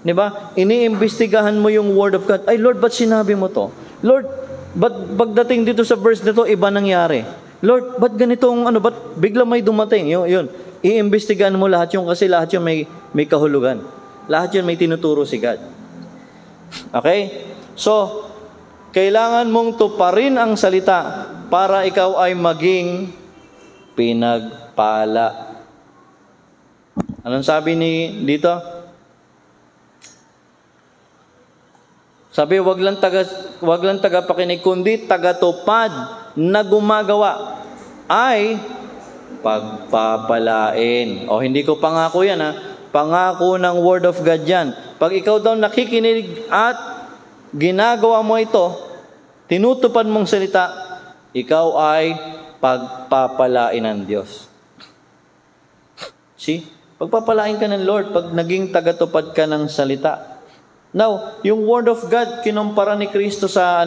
Diba? Iniimbestigahan mo yung Word of God. Ay, Lord, ba't sinabi mo to? Lord, ba't pagdating dito sa verse nito, iba nangyari? Lord, ba't ganitong ba't bigla may dumating? Yun. Iimbestigahan mo lahat yung, kasi lahat yun may kahulugan. Lahat yun may tinuturo si God. Okay? So, kailangan mong tuparin ang salita para ikaw ay maging pinagpala. Anong sabi dito? Sabi, wag lang tagapakinig, kundi tagatupad na gumagawa ay pagpapalain. O, hindi ko pangako yan, ha? Pangako ng Word of God yan. Pag ikaw daw nakikinig at ginagawa mo ito, tinutupad mong salita, ikaw ay pagpapalain ng Diyos. See? Pagpapalain ka ng Lord pag naging tagatupad ka ng salita. Now, yung Word of God, kinumpara ni Kristo sa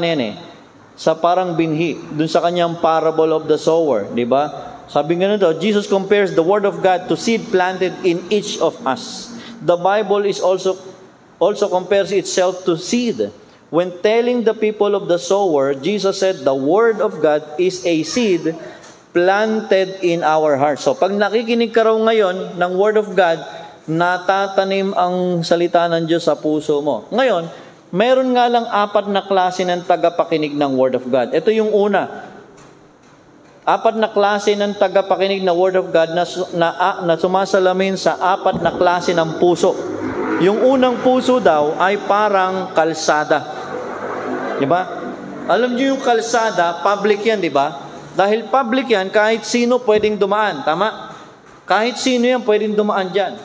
sa parang binhi, dun sa kanyang parable of the sower, di ba? Sabi nga nito, Jesus compares the Word of God to seed planted in each of us. The Bible is also compares itself to seed. When telling the people of the sower, Jesus said the Word of God is a seed planted in our hearts. So, pag nakikinig ka raw ngayon ng Word of God, natatanim ang salita ng Diyos sa puso mo. Ngayon, meron nga lang 4 na klase ng tagapakinig ng Word of God. Ito yung una. 4 na klase ng tagapakinig ng Word of God na sumasalamin sa 4 na klase ng puso. Yung unang puso daw ay parang kalsada. Diba? Alam niyo yung kalsada, public yan, diba? Dahil public yan, kahit sino pwedeng dumaan. Tama? Kahit sino yan pwedeng dumaan dyan.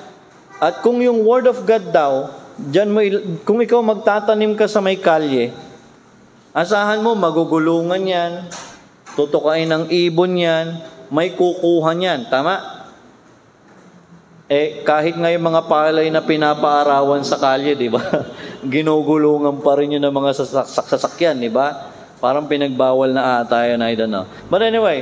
At kung yung Word of God daw, kung ikaw magtatanim ka sa may kalye, asahan mo, magugulungan yan, tutukain ng ibon yan, may kukuha yan. Tama? Kahit nga yung mga palay na pinapaarawan sa kalye, di ba? Ginugulungan pa rin yun ng mga sasakyan, di ba? Parang pinagbawal na ata yun, I don't know. But anyway,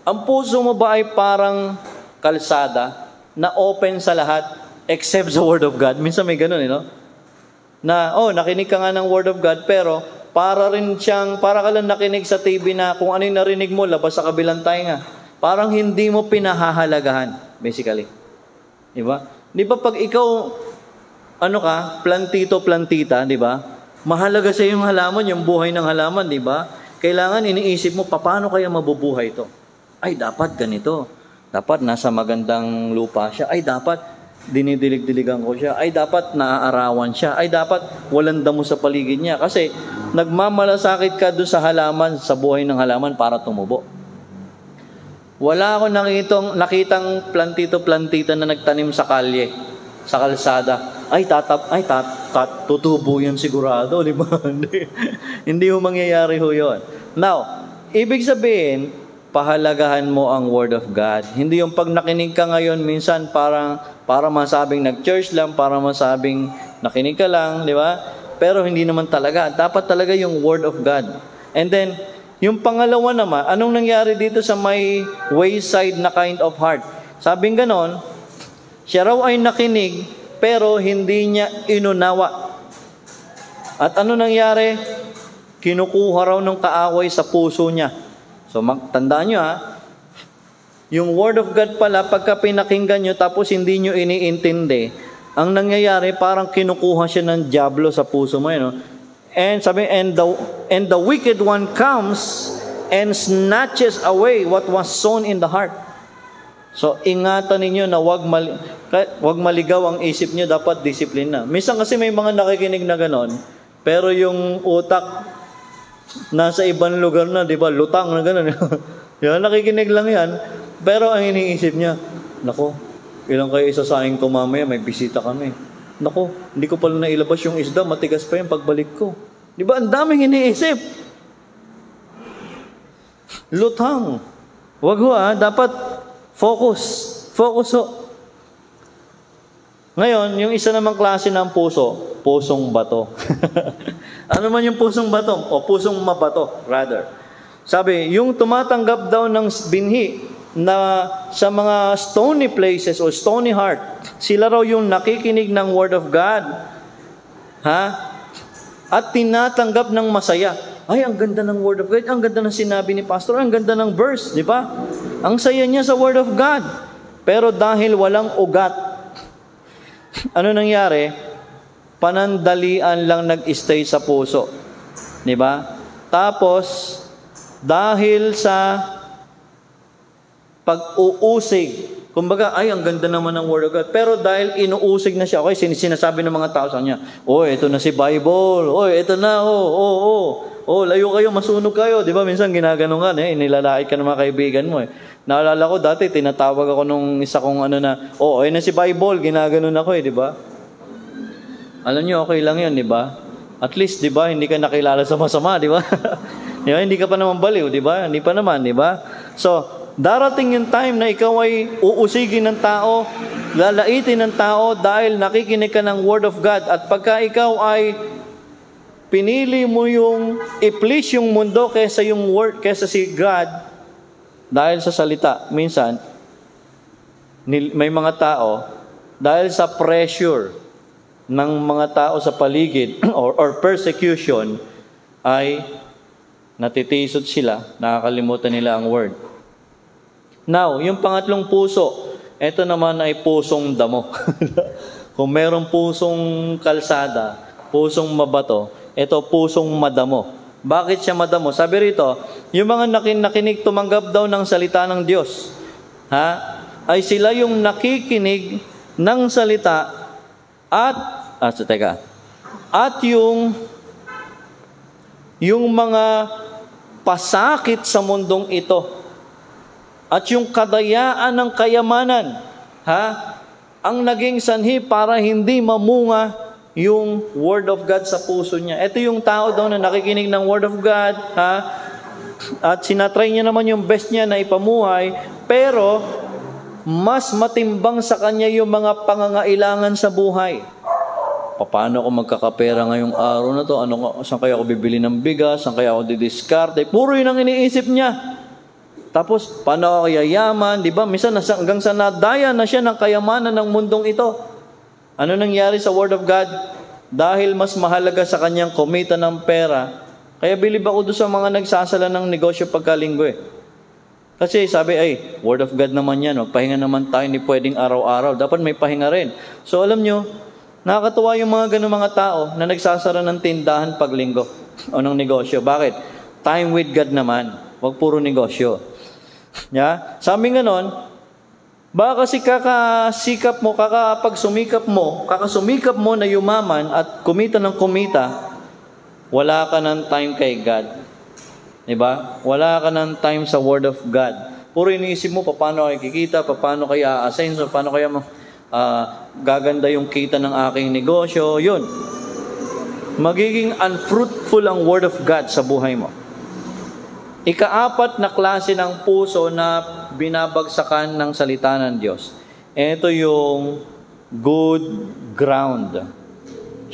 ang puso mo ba ay parang kalsada na open sa lahat except sa Word of God? Minsan may ganun, na, nakinig ka nga ng Word of God, pero para ka lang nakinig sa TV na kung ano yung narinig mo, labas sa kabilang tainga. Parang hindi mo pinahahalagahan, basically. Diba? Di ba pag ikaw, plantito-plantita, di ba? Mahalaga sa yung halaman, yung buhay ng halaman, di ba? Kailangan iniisip mo, paano kaya mabubuhay ito? Ay, dapat ganito. Dapat nasa magandang lupa siya. Ay, dapat dinidilig-diligan ko siya. Ay, dapat naaarawan siya. Ay, dapat walang damo sa paligid niya. Kasi, nagmamalasakit ka doon sa halaman, sa buhay ng halaman para tumubo. Wala akong nakitang plantito-plantita na nagtanim sa kalye, sa kalsada. Tutubo yan sigurado, di ba? Hindi mo mangyayari ho yun. Now, ibig sabihin, pahalagahan mo ang Word of God. Hindi yung pag nakinig ka ngayon, minsan para masabing nag-church lang, para masabing nakinig ka lang, di ba? Pero hindi naman talaga. Dapat talaga yung Word of God. And then, yung pangalawa naman, anong nangyari dito sa may wayside na kind of heart? Sabing ganon, siya raw ay nakinig, pero hindi niya inunawa. At ano nangyari? Kinukuha raw ng kaaway sa puso niya. So, tandaan nyo yung Word of God pala, pagka pinakinggan nyo, tapos hindi nyo iniintindi, ang nangyayari, parang kinukuha siya ng dyablo sa puso mo. And sabi, and the wicked one comes and snatches away what was sown in the heart. So, ingatan ninyo na wag maligaw ang isip nyo, dapat disiplina. Minsan kasi may mga nakikinig na ganon, pero yung utak nasa ibang lugar na, di ba? Lutang na ganon. Yan, nakikinig lang yan. Pero ang iniisip niya, nako, ilang kayo isasahin ko mamaya, may bisita kami. Nako, hindi ko pala nailabas yung isda, matigas pa yan pagbalik ko. Di ba? Ang daming iniisip. Lutang. Wag ho dapat focus ho. Ngayon, yung isa namang klase ng puso, pusong bato. Ano man yung pusong bato? O pusong mabato, rather. Sabi, yung tumatanggap daw ng binhi na sa mga stony places o stony heart, sila raw yung nakikinig ng Word of God. At tinatanggap ng masaya. Ay, ang ganda ng Word of God. Ang ganda ng sinabi ni Pastor. Ang ganda ng verse, di ba? Ang saya niya sa Word of God. Pero dahil walang ugat, ano nangyari? Panandalian lang nag-stay sa puso. Di ba? Tapos, dahil sa pag-uusig, kumbaga, ay, ang ganda naman ng Word of God. Pero dahil inuusig na siya, okay, sinasabi ng mga tao sa kanya, ito na si Bible. Ito na, layo kayo, masunog kayo. Di ba, minsan ginaganon ka, nilalait ka ng mga kaibigan mo. Naalala ko, dati, tinatawag ako nung isa kong ayun na si Bible, ginaganon ako di ba? Alam niyo, okay lang yun, di ba? At least, di ba, hindi ka nakilala sa masama, di ba? Di ba? Hindi ka pa naman baliw, di ba? Hindi pa naman, di ba? So, darating yung time na ikaw ay uusigin ng tao, lalaitin ng tao dahil nakikinig ka ng Word of God. At pagka ikaw ay pinili mo yung i-please yung mundo kaysa yung Word, kaysa si God, dahil sa salita, minsan, may mga tao, dahil sa pressure ng mga tao sa paligid or persecution, ay natitisod sila, nakakalimutan nila ang Word. Now, yung pangatlong puso, ito naman ay pusong damo. Kung merong pusong kalsada, pusong mabato, ito pusong madamo. Bakit siya madamo? Sabi rito, yung mga nakinig tumanggap daw ng salita ng Diyos, ay sila yung nakikinig ng salita at yung mga pasakit sa mundong ito at yung kadayaan ng kayamanan, ang naging sanhi para hindi mamunga yung Word of God sa puso niya. Ito yung tao daw na nakikinig ng Word of God, at sinatry niya naman yung best niya na ipamuhay, pero mas matimbang sa kanya yung mga pangangailangan sa buhay. Paano ako magkakapera ngayong araw na to? Saan kaya ako bibili ng bigas? Saan kaya ako didiskarte? Puro yun ang iniisip niya. Tapos, paano ako yayaman? Di ba? Minsan, hanggang sa nadaya na siya ng kayamanan ng mundong ito. Ano nangyari sa Word of God? Dahil mas mahalaga sa kanyang kumita ng pera, kaya bilib ako doon sa mga nagsasala ng negosyo pagkalinggo eh. Kasi sabi, Word of God naman yan. Magpahinga naman tayo, hindi pwedeng araw-araw. Dapat may pahinga rin. So alam nyo, nakakatuwa yung mga ganun mga tao na nagsasara ng tindahan paglinggo o ng negosyo. Bakit? Time with God naman. Huwag puro negosyo. Sabi nga nun, baka kasi kakasumikap mo na yumaman at kumita ng kumita, wala ka ng time kay God. Diba? Wala ka ng time sa Word of God. Puro iniisip mo, paano kayo kikita, paano kayo a-ascenso, paano kayo gaganda yung kita ng aking negosyo. Yun. Magiging unfruitful ang Word of God sa buhay mo. Ikaapat na klase ng puso na binabagsakan ng salita ng Diyos. Ito yung good ground.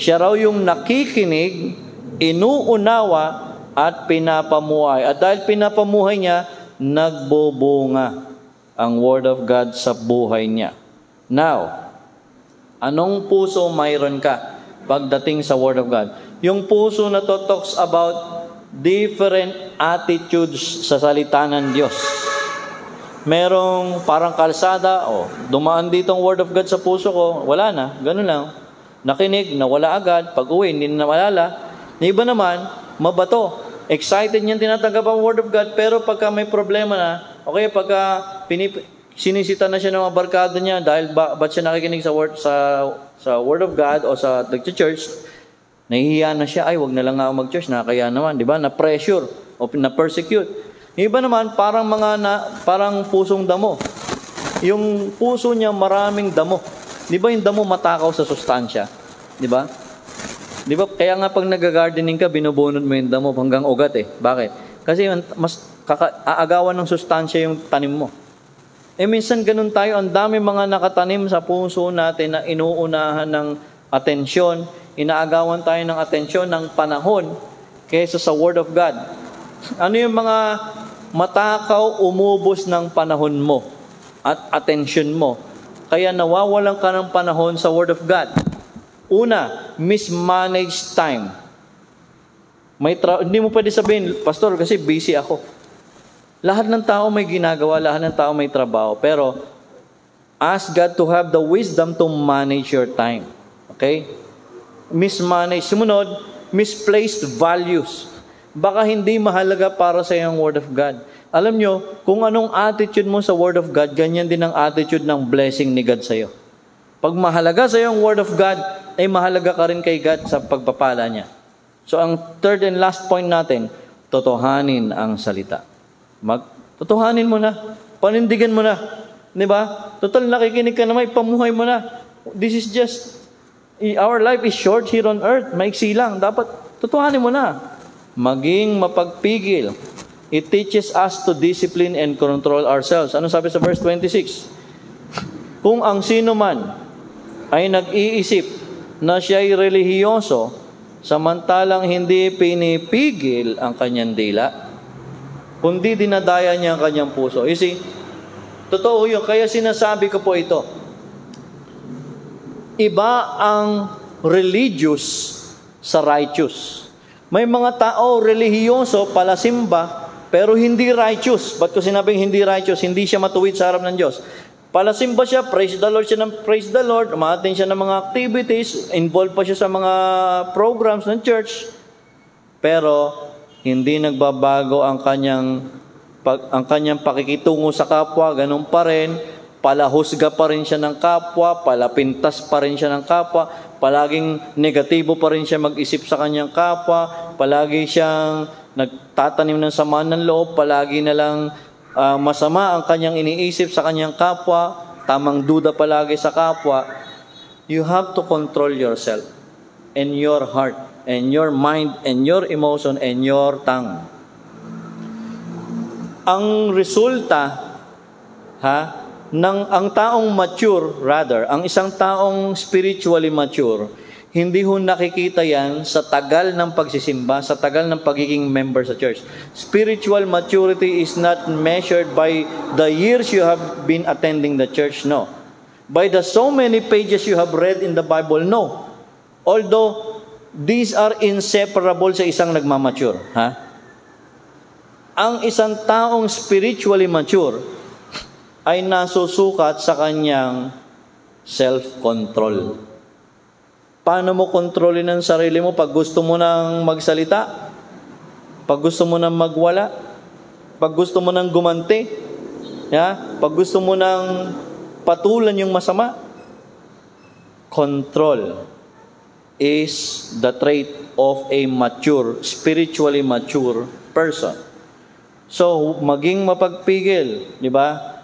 Siya raw yung nakikinig, inuunawa, at pinapamuhay. At dahil pinapamuhay niya, nagbubunga ang Word of God sa buhay niya. Now, anong puso mayroon ka pagdating sa Word of God? Yung puso na to talks about different attitudes sa salita ng Diyos. Merong parang kalsada, dumaan dito ang Word of God sa puso ko, wala na, ganun lang. Nakinig, nawala agad, pag uwi, hindi na nawala. Iba naman, mabato. Excited niyang tinatanggap ang Word of God, pero pagka may problema na, pagka sinisita na siya ng mga barkada niya dahil ba't siya nakikinig sa Word of God o sa church, nahihiya na siya, wag na lang ako mag-church, nakakaya naman, di ba? Na-pressure o na-persecute. Iba naman, parang pusong damo. Yung puso niya maraming damo. Di ba yung damo matakaw sa sustansya? Di ba? Di ba? Kaya nga pag nag-gardening ka, binubunod mo yung damo hanggang ugat eh. Bakit? Kasi mas aagawan ng sustansya yung tanim mo. Minsan ganun tayo, ang dami mga nakatanim sa puso natin na inuunahan ng atensyon, inaagawan tayo ng atensyon ng panahon kaysa sa Word of God. Ano yung mga matakaw umubos ng panahon mo at atensyon mo? Kaya nawawalan ka ng panahon sa Word of God. Una, mismanaged time. Hindi mo pwede sabihin, Pastor, kasi busy ako. Lahat ng tao may ginagawa, lahat ng tao may trabaho. Pero, ask God to have the wisdom to manage your time. Okay? Mismanage. Sumunod, misplaced values. Baka hindi mahalaga para sa iyong Word of God. Alam nyo, kung anong attitude mo sa Word of God, ganyan din ang attitude ng blessing ni God sa iyo. Pag mahalaga sa iyong Word of God, ay mahalaga ka rin kay God sa pagpapala niya. So, ang third and last point natin, totohanin ang salita. Totohanin mo na. Panindigan mo na. Diba? Total, nakikinig ka na, may pamuhay mo na. This is just, our life is short here on earth. Maiksi lang. Dapat, totohanin mo na. Maging mapagpigil. It teaches us to discipline and control ourselves. Ano sabi sa verse 26? Kung ang sino man ay nag-iisip na siya'y relihiyoso, samantalang hindi pinipigil ang kanyang dila, kundi dinadaya niya ang kanyang puso. You see, totoo yun. Kaya sinasabi ko po ito. Iba ang religious sa righteous. May mga tao relihiyoso, palasimba, pero hindi righteous. Ba't ko sinabing hindi righteous? Hindi siya matuwid sa harap ng Diyos. Palasimba siya, praise the Lord siya ng praise the Lord, umaattend siya ng mga activities, involved pa siya sa mga programs ng church, pero hindi nagbabago ang kanyang pakikitungo sa kapwa, ganun pa rin, palahusga pa rin siya ng kapwa, palapintas pa rin siya ng kapwa, palaging negatibo pa rin siya mag-isip sa kanyang kapwa, palagi siyang nagtatanim ng sama ng loob, palagi na lang masama ang kanyang iniisip sa kanyang kapwa, tamang duda palagi sa kapwa. You have to control yourself and your heart and your mind and your emotion and your tongue. Ang resulta ang taong mature, ang isang taong spiritually mature, hindi ho nakikita yan sa tagal ng pagsisimba, sa tagal ng pagiging member sa church. Spiritual maturity is not measured by the years you have been attending the church, no. By the so many pages you have read in the Bible, no. Although, these are inseparable sa isang nagmamature. Ang isang taong spiritually mature ay nasusukat sa kanyang self-control. Paano mo kontrolin ang sarili mo pag gusto mo nang magsalita? Pag gusto mo nang magwala? Pag gusto mo nang gumanti? Pag gusto mo nang patulan yung masama? Control is the trait of a mature, spiritually mature person. So, maging mapagpigil, di ba?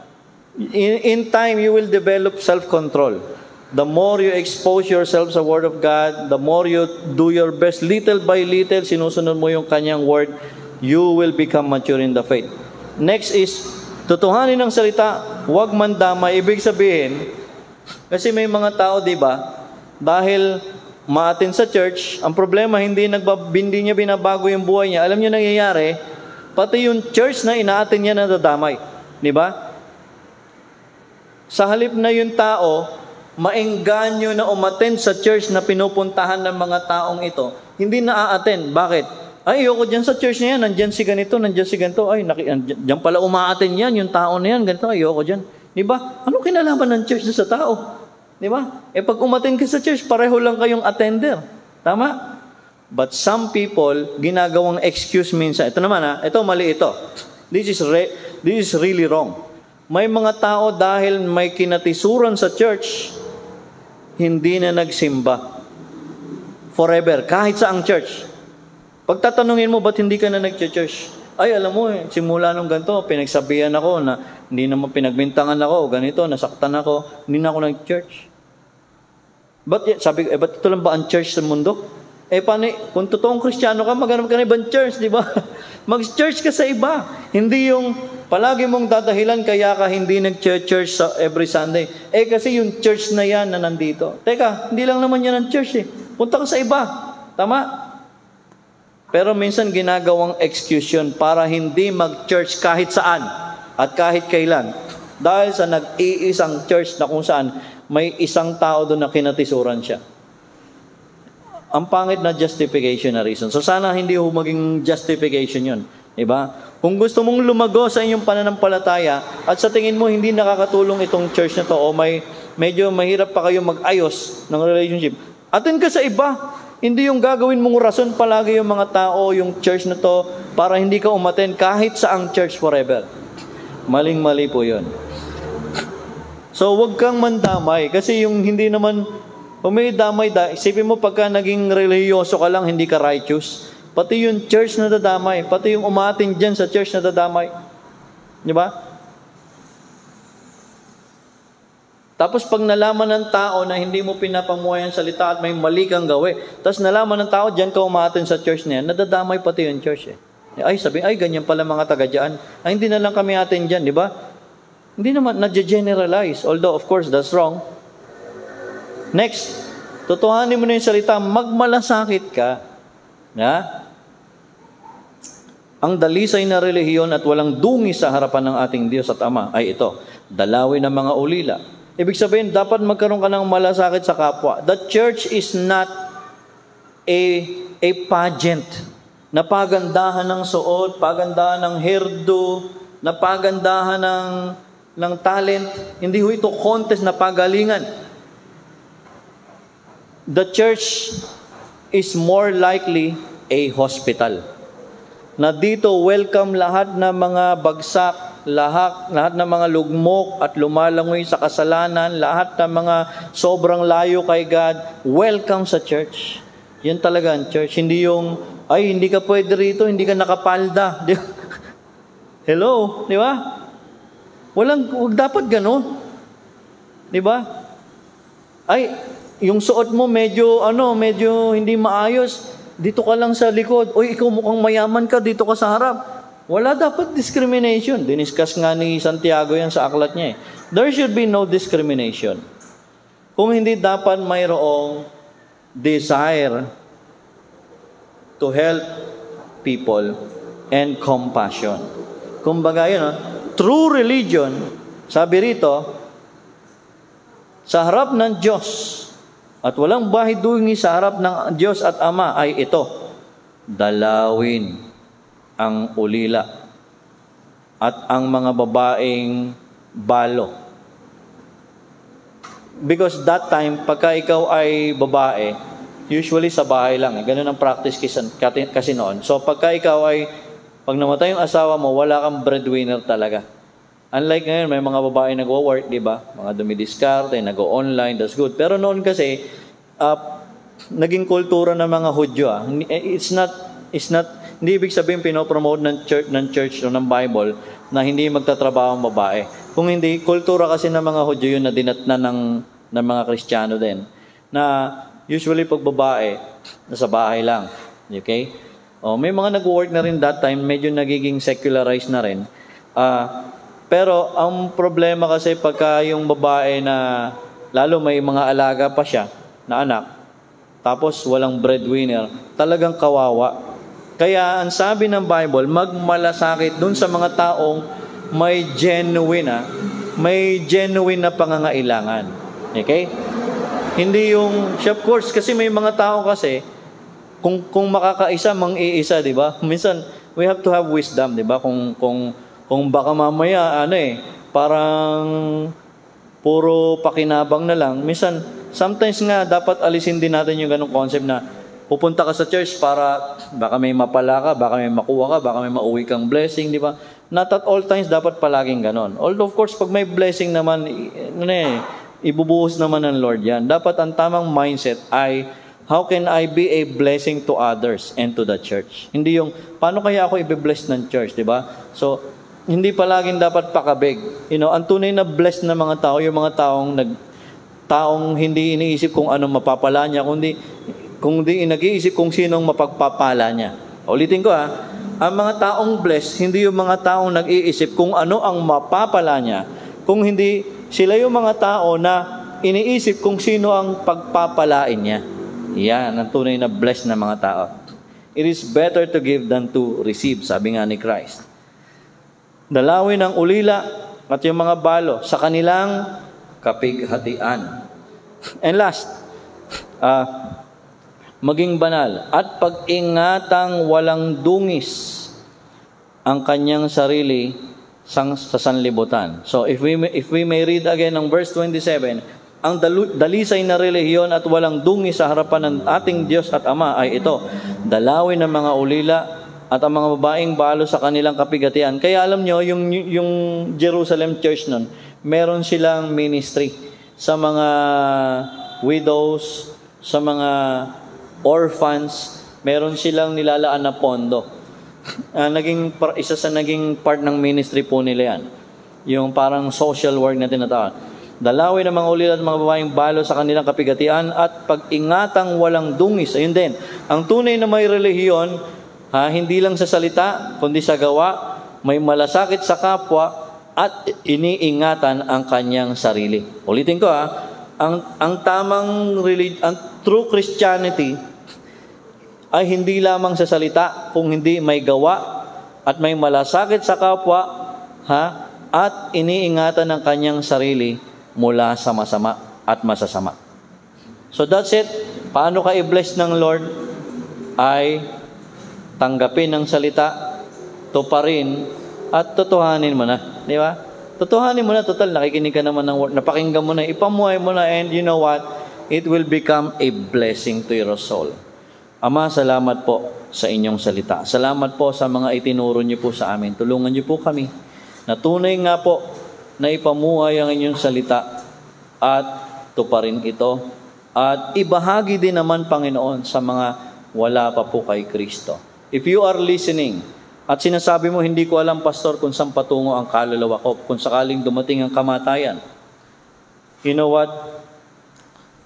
In time, you will develop self-control. The more you expose yourself sa Word of God, the more you do your best, little by little, sinusunod mo yung kanyang Word, you will become mature in the faith. Next is, tutuhanin ng salita, huwag mandamay. Ibig sabihin, kasi may mga tao, di ba, dahil ma-attend sa church, ang problema, hindi niya binabago yung buhay niya. Alam niyo nangyayari, pati yung church na ina-attend niya nadadamay. Di ba? Sa halip na yung tao, maengganyo na umattend sa church na pinupuntahan ng mga taong ito, hindi na a-attend. Bakit? Ay, ayoko dyan sa church na yan, nandyan si ganito, nandyan si ganito, ay, dyan pala uma-attend yan, yung tao na yan, ganito, ayoko dyan. Diba? Anong kinalaman ng church na sa tao? Diba? Pag umattend ka sa church, pareho lang kayong attender. Tama? But some people, ginagawang excuse minsan. Ito naman ito mali ito. This is really wrong. May mga tao dahil may kinatisuran sa church, hindi na nagsimba. Forever, kahit sa ang church. Pagtatanungin mo, ba't hindi ka na nag-church? Ay, alam mo, simula nung ganito, pinagsabihan ako na hindi naman pinagbintangan ako, ganito, nasaktan ako, hindi na ako nag-church. Sabi ko, ba't ito lang ba ang church sa mundo? Paano, kung totoong Kristiyano ka, maghanap ka na ibang church, di ba? Mag-church ka sa iba. Hindi yung palagi mong dadahilan kaya ka hindi nag-church sa every Sunday. Kasi yung church na yan na nandito. Teka, hindi lang naman yan ang church Punta ka sa iba. Tama? Pero minsan ginagawang excuse yun para hindi mag-church kahit saan at kahit kailan. Dahil sa nag-iisang church na kung saan may isang tao doon na kinatisuran siya. Ang pangit na justification na reason. So sana hindi ho maging justification yun. Diba? Kung gusto mong lumago sa inyong pananampalataya at sa tingin mo hindi nakakatulong itong church na to o medyo mahirap pa kayo mag-ayos ng relationship, attend ka sa iba. Hindi yung gagawin mong rason palagi yung mga tao, yung church na to para hindi ka umattend kahit sa ang church forever. Maling-mali po yun. So wag kang mandamay kasi yung hindi naman may damay, isipin mo pagka naging reliyoso ka lang, hindi ka righteous. Pati yung church na dadamay, pati yung umatin dyan sa church na dadamay. Di ba? Tapos pag nalaman ng tao na hindi mo pinapamuhay ang salita at may mali kang gawin, tapos nalaman ng tao, dyan ka umatin sa church na yan, nadadamay pati yung church Ay, ganyan pala mga taga dyan. Ay, hindi na lang kami atin dyan, di ba? Hindi naman, na-generalize. Although, of course, that's wrong. Next, tutuhanin mo na yung salita, magmalasakit ka. Ang dalisay na relihiyon at walang dungi sa harapan ng ating Diyos at Ama ay ito, dalawin ng mga ulila. Ibig sabihin, dapat magkaroon ka ng malasakit sa kapwa. The church is not a pageant. napagandahan ng suot, pagandahan ng hairdo, napagandahan ng talent. Hindi ho ito contest na pagalingan. The church is more likely a hospital. Na dito welcome lahat ng mga bagsak, lahat ng mga lugmok at lumalangoy sa kasalanan, lahat ng mga sobrang layo kay God, welcome sa church. Yan talaga ang church. Hindi yung, ay, hindi ka pwede rito, hindi ka nakapalda. Hello, di ba? Wag dapat ganun. Di ba? Ay, yung suot mo medyo hindi maayos. Dito ka lang sa likod. Oy, ikaw mukhang mayaman ka, dito ka sa harap. Wala dapat discrimination. Diniscuss nga ni Santiago yan sa aklat niya eh. There should be no discrimination. Kung hindi dapat mayroong desire to help people and compassion. Kumbaga yun, true religion, sabi rito, sa harap ng Diyos at walang bahidungi sa harap ng Diyos at Ama ay ito, dalawin ang ulila at ang mga babaeng balo. Because that time, pagka ikaw ay babae, usually sa bahay lang. Ganun ang practice kasi noon. So pagka ikaw ay, pag namatay yung asawa mo, wala kang breadwinner talaga. Unlike ngayon, may mga babae nagwo-work, di ba? Mga dumidiskarte, nag-online, that's good. Pero noon kasi, naging kultura ng mga Hudyo. It's not, hindi ibig sabihin pinopromote ng church o ng Bible na hindi magtatrabaho ang babae. Kung hindi, kultura kasi ng mga Hudyo yun na dinatna ng mga Kristiyano din. Na usually pag babae, nasa bahay lang. Okay? May mga nag-work na rin that time, medyo nagiging secularized na rin. Pero ang problema kasi pagka yung babae na, lalo may mga alaga pa siya na anak, tapos walang breadwinner, talagang kawawa. Kaya ang sabi ng Bible, magmalasakit dun sa mga taong may genuine na pangangailangan. Okay? Hindi yung, of course, kasi may mga tao kasi, kung makakaisa, mang-iisa, di ba? Minsan, we have to have wisdom, di ba? Kung baka mamaya, parang puro pakinabang na lang. Minsan, sometimes nga, dapat alisin din natin yung ganong concept na pupunta ka sa church para baka may mapala ka, baka may makuha ka, baka may mauwi kang blessing, di ba? Not at all times dapat palaging ganon. Although, of course, pag may blessing naman, ibubuhos naman ng Lord yan. Dapat ang tamang mindset ay, how can I be a blessing to others and to the church? Hindi yung, paano kaya ako i-bless ng church, di ba? So, hindi palaging dapat pakabig. Ang tunay na blessed na mga tao, yung mga taong hindi iniisip kung anong mapapala niya, kundi nag-iisip kung sinong mapagpapala niya. Ulitin ko ang mga taong blessed, hindi yung mga taong nag-iisip kung ano ang mapapala niya, kung hindi sila yung mga tao na iniisip kung sino ang pagpapalain niya. Yan, ang tunay na blessed na mga tao. It is better to give than to receive, sabi nga ni Christ. Dalawin ang ulila at yung mga balo sa kanilang kapighatian. And last, maging banal at pag-ingatang walang dungis ang kanyang sarili sa sanlibutan. So if we may read again ang verse 27, ang dalisay na relihiyon at walang dungis sa harapan ng ating Diyos at Ama ay ito, dalawin ng mga ulila at ang mga babaeng balo sa kanilang kapigatian. Kaya alam nyo, yung Jerusalem Church nun, meron silang ministry sa mga widows, sa mga orphans, meron silang nilalaan na pondo. Isa sa naging part ng ministry po nila yan. Yung parang social work na tinatawag. Dalawin ng mga ulila at mga babaeng balo sa kanilang kapigatian at pag-ingatang walang dungis. Ayun din, ang tunay na may relihiyon, hindi lang sa salita, kundi sa gawa, may malasakit sa kapwa at iniingatan ang kanyang sarili. Ulitin ko ang true Christianity ay hindi lamang sa salita, kung hindi may gawa at may malasakit sa kapwa, at iniingatan ang kanyang sarili mula sa masama at masasama. So that's it. Paano ka i-bless ng Lord? Ay tanggapin ang salita, tuparin, at totohanin mo na. Di ba? Totohanin mo na, total, nakikinig ka naman ng word, napakinggan mo na, ipamuhay mo na, and you know what? It will become a blessing to your soul. Ama, salamat po sa inyong salita. Salamat po sa mga itinuro niyo po sa amin. Tulungan niyo po kami na tunay nga po na ipamuhay ang inyong salita at tuparin ito. At ibahagi din naman, Panginoon, sa mga wala pa po kay Kristo. If you are listening, at sinasabi mo, hindi ko alam, Pastor, kung saan patungo ang kaluluwa ko, kung sakaling dumating ang kamatayan. You know what?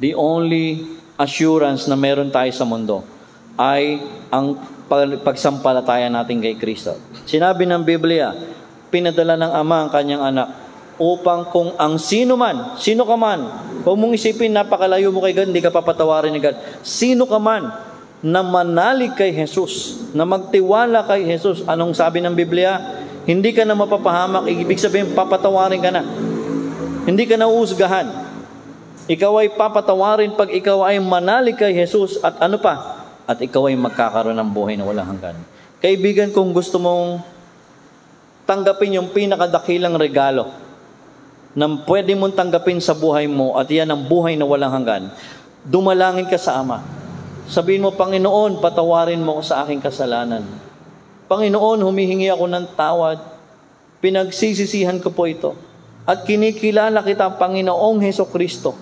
The only assurance na meron tayo sa mundo ay ang pagsampalataya natin kay Kristo. Sinabi ng Biblia, pinadala ng Ama ang kanyang anak upang kung ang sino ka man, huwag mong isipin, napakalayo mo kay God, hindi ka papatawarin ni God. Sino ka man na manalig kay Jesus, na magtiwala kay Jesus. Anong sabi ng Biblia? Hindi ka na mapapahamak, ibig sabihin papatawarin ka na. Hindi ka na uusgahan. Ikaw ay papatawarin pag ikaw ay manalig kay Jesus at ano pa? At ikaw ay magkakaroon ng buhay na walang hanggan. Kaibigan, kung gusto mong tanggapin yung pinakadakilang regalo na pwede mong tanggapin sa buhay mo at yan ang buhay na walang hanggan, dumalangin ka sa Ama. Sabihin mo, Panginoon, patawarin mo ko sa aking kasalanan. Panginoon, humihingi ako ng tawad. Pinagsisisihan ko po ito. At kinikilala kita, Panginoong Hesukristo,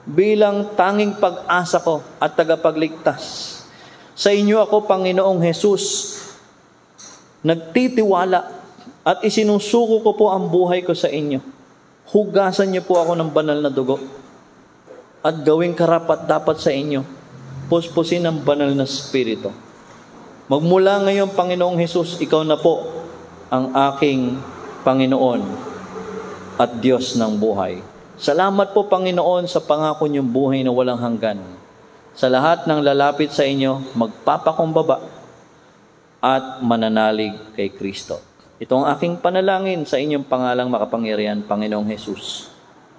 bilang tanging pag-asa ko at tagapagligtas. Sa inyo ako, Panginoong Jesus, nagtitiwala at isinusuko ko po ang buhay ko sa inyo. Hugasan niyo po ako ng banal na dugo at gawing karapat dapat sa inyo. Puspusin ang banal na spirito. Magmula ngayon, Panginoong Hesus, ikaw na po ang aking Panginoon at Diyos ng buhay. Salamat po, Panginoon, sa pangako niyong buhay na walang hanggan. Sa lahat ng lalapit sa inyo, magpapakumbaba at mananalig kay Kristo. Ito ang aking panalangin sa inyong pangalang makapangyarihan, Panginoong Hesus.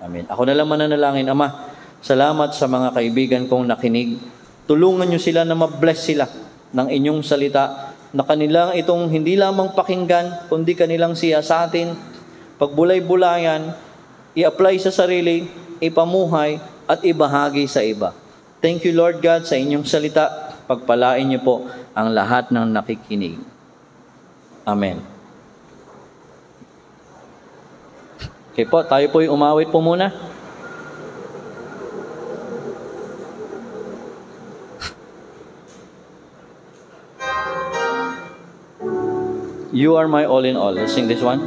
Amen. Ako na lang mananalangin, Ama. Salamat sa mga kaibigan kong nakinig. Tulungan niyo sila na ma-bless sila ng inyong salita na kanilang itong hindi lamang pakinggan, kundi kanilang siyasatin, pagbulay-bulayan, i-apply sa sarili, ipamuhay, at ibahagi sa iba. Thank you, Lord God, sa inyong salita. Pagpalain niyo po ang lahat ng nakikinig. Amen. Okay po, tayo po yung umawit po muna. You are my all in all. Let's sing this one.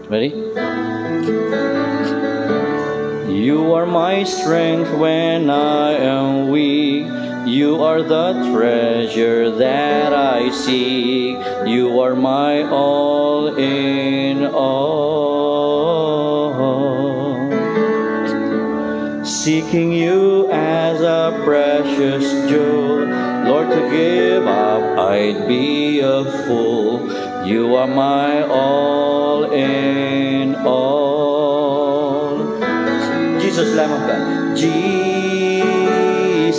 Ready? You are my strength when I am weak. You are the treasure that I seek. You are my all in all. Seeking you as a precious jewel, Lord, to give up I'd be a fool. You are my all in all. Jesus, Lamb of God. Jesus,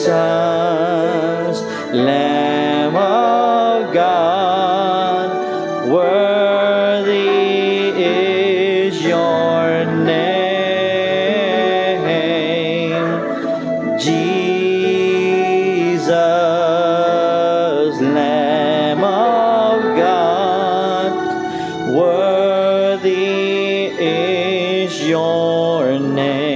Lamb of God, worthy is your name. Jesus, Lamb of God, worthy is your name.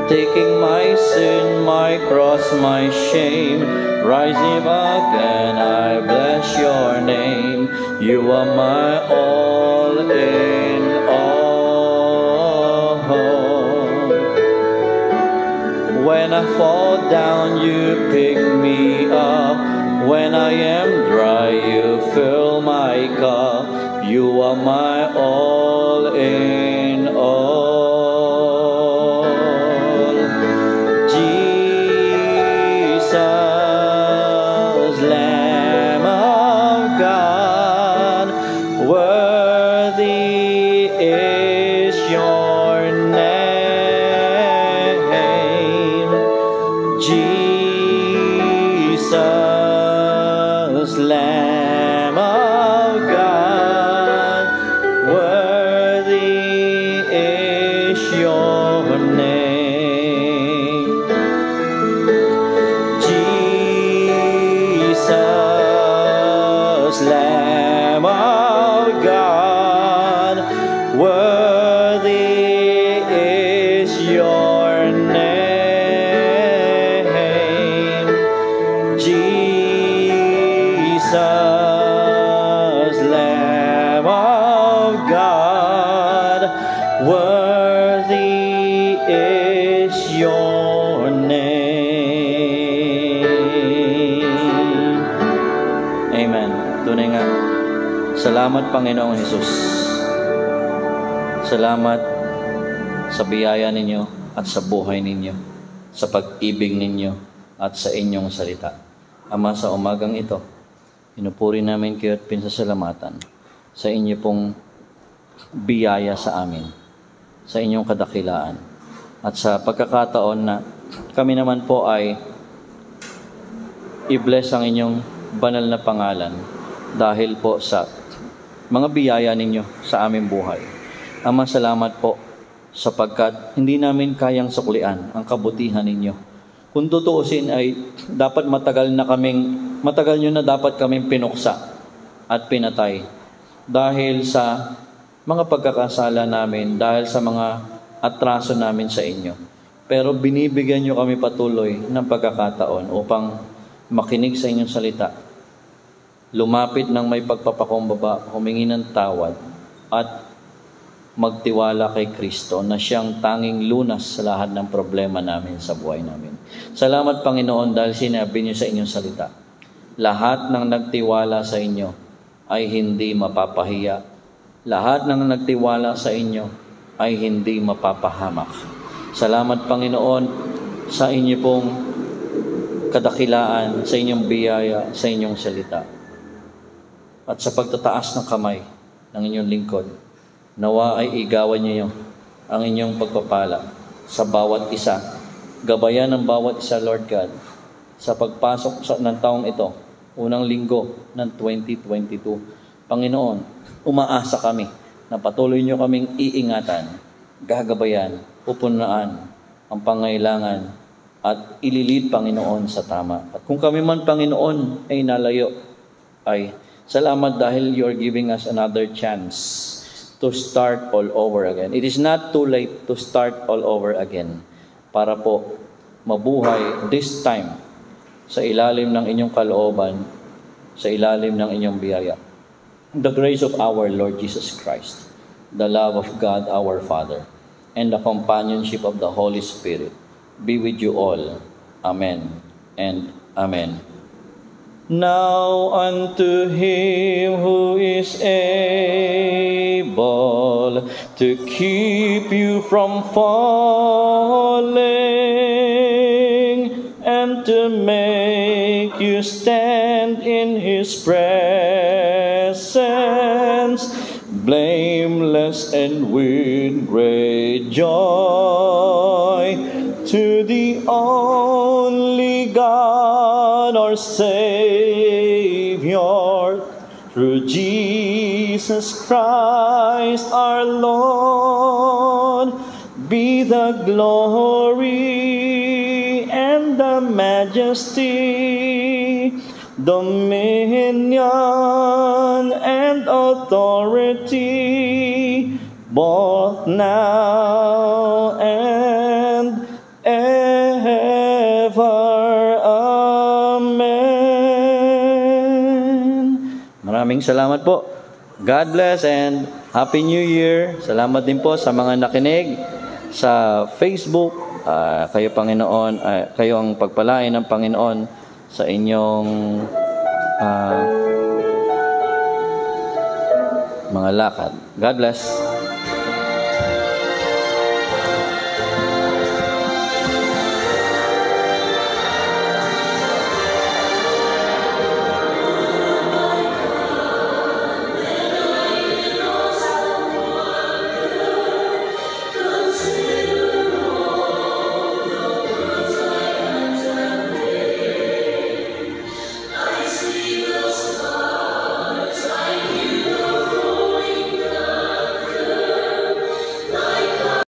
Taking my sin, my cross, my shame, rising again, I bless your name. You are my all in all. When I fall down, you pick me up. When I am dry, you fill my cup. You are my all in all. Jesus, Lamb of God, Salamat, Panginoong Hesus. Salamat sa biyaya ninyo at sa buhay ninyo, sa pag-ibig ninyo at sa inyong salita. Ama, sa umagang ito, pinupuri namin kayo at pinsasalamatan sa inyo pong biyaya sa amin, sa inyong kadakilaan. At sa pagkakataon na kami naman po ay i-bless ang inyong banal na pangalan dahil po sa mga biyaya ninyo sa aming buhay. Ama, salamat po sapagkat hindi namin kayang suklian ang kabutihan ninyo. Kung tutuusin ay dapat matagal nyo na dapat kaming pinuksa at pinatay dahil sa mga pagkakasala namin, dahil sa mga atraso namin sa inyo. Pero binibigyan nyo kami patuloy ng pagkakataon upang makinig sa inyong salita, lumapit ng may pagpapakumbaba, humingi ng tawad, at magtiwala kay Kristo na siyang tanging lunas sa lahat ng problema namin sa buhay namin. Salamat, Panginoon, dahil sinabi niyo sa inyong salita, lahat ng nagtiwala sa inyo ay hindi mapapahiya. Lahat ng nagtiwala sa inyo ay hindi mapapahamak. Salamat, Panginoon, sa inyo pong kadakilaan, sa inyong biyaya, sa inyong salita. At sa pagtataas ng kamay ng inyong lingkod, nawa ay igawan niyo ang inyong pagpapala sa bawat isa. Gabayan ng bawat isa, Lord God, sa pagpasok ng taong ito, unang linggo ng 2022. Panginoon, umaasa kami na patuloy niyo kaming iingatan, gagabayan, pupunaan ang pangailangan at ililid, Panginoon, sa tama. At kung kami man, Panginoon, ay nalayo, ay salamat dahil you are giving us another chance to start all over again. It is not too late to start all over again para po mabuhay this time sa ilalim ng inyong kalooban, sa ilalim ng inyong biyaya. The grace of our Lord Jesus Christ, the love of God our Father, and the companionship of the Holy Spirit be with you all. Amen and amen. Now unto him who is able to keep you from falling and to make you stand in his presence, blameless and with great joy, to the only God our Savior, through Jesus Christ our Lord, be the glory and the majesty, dominion and authority, both now and ever. Amen. Maraming salamat po. God bless and Happy New Year. Salamat din po sa mga nakinig sa Facebook. Kayo, Panginoon, kayo ang pagpalain ng Panginoon sa inyong mga lakad. God bless.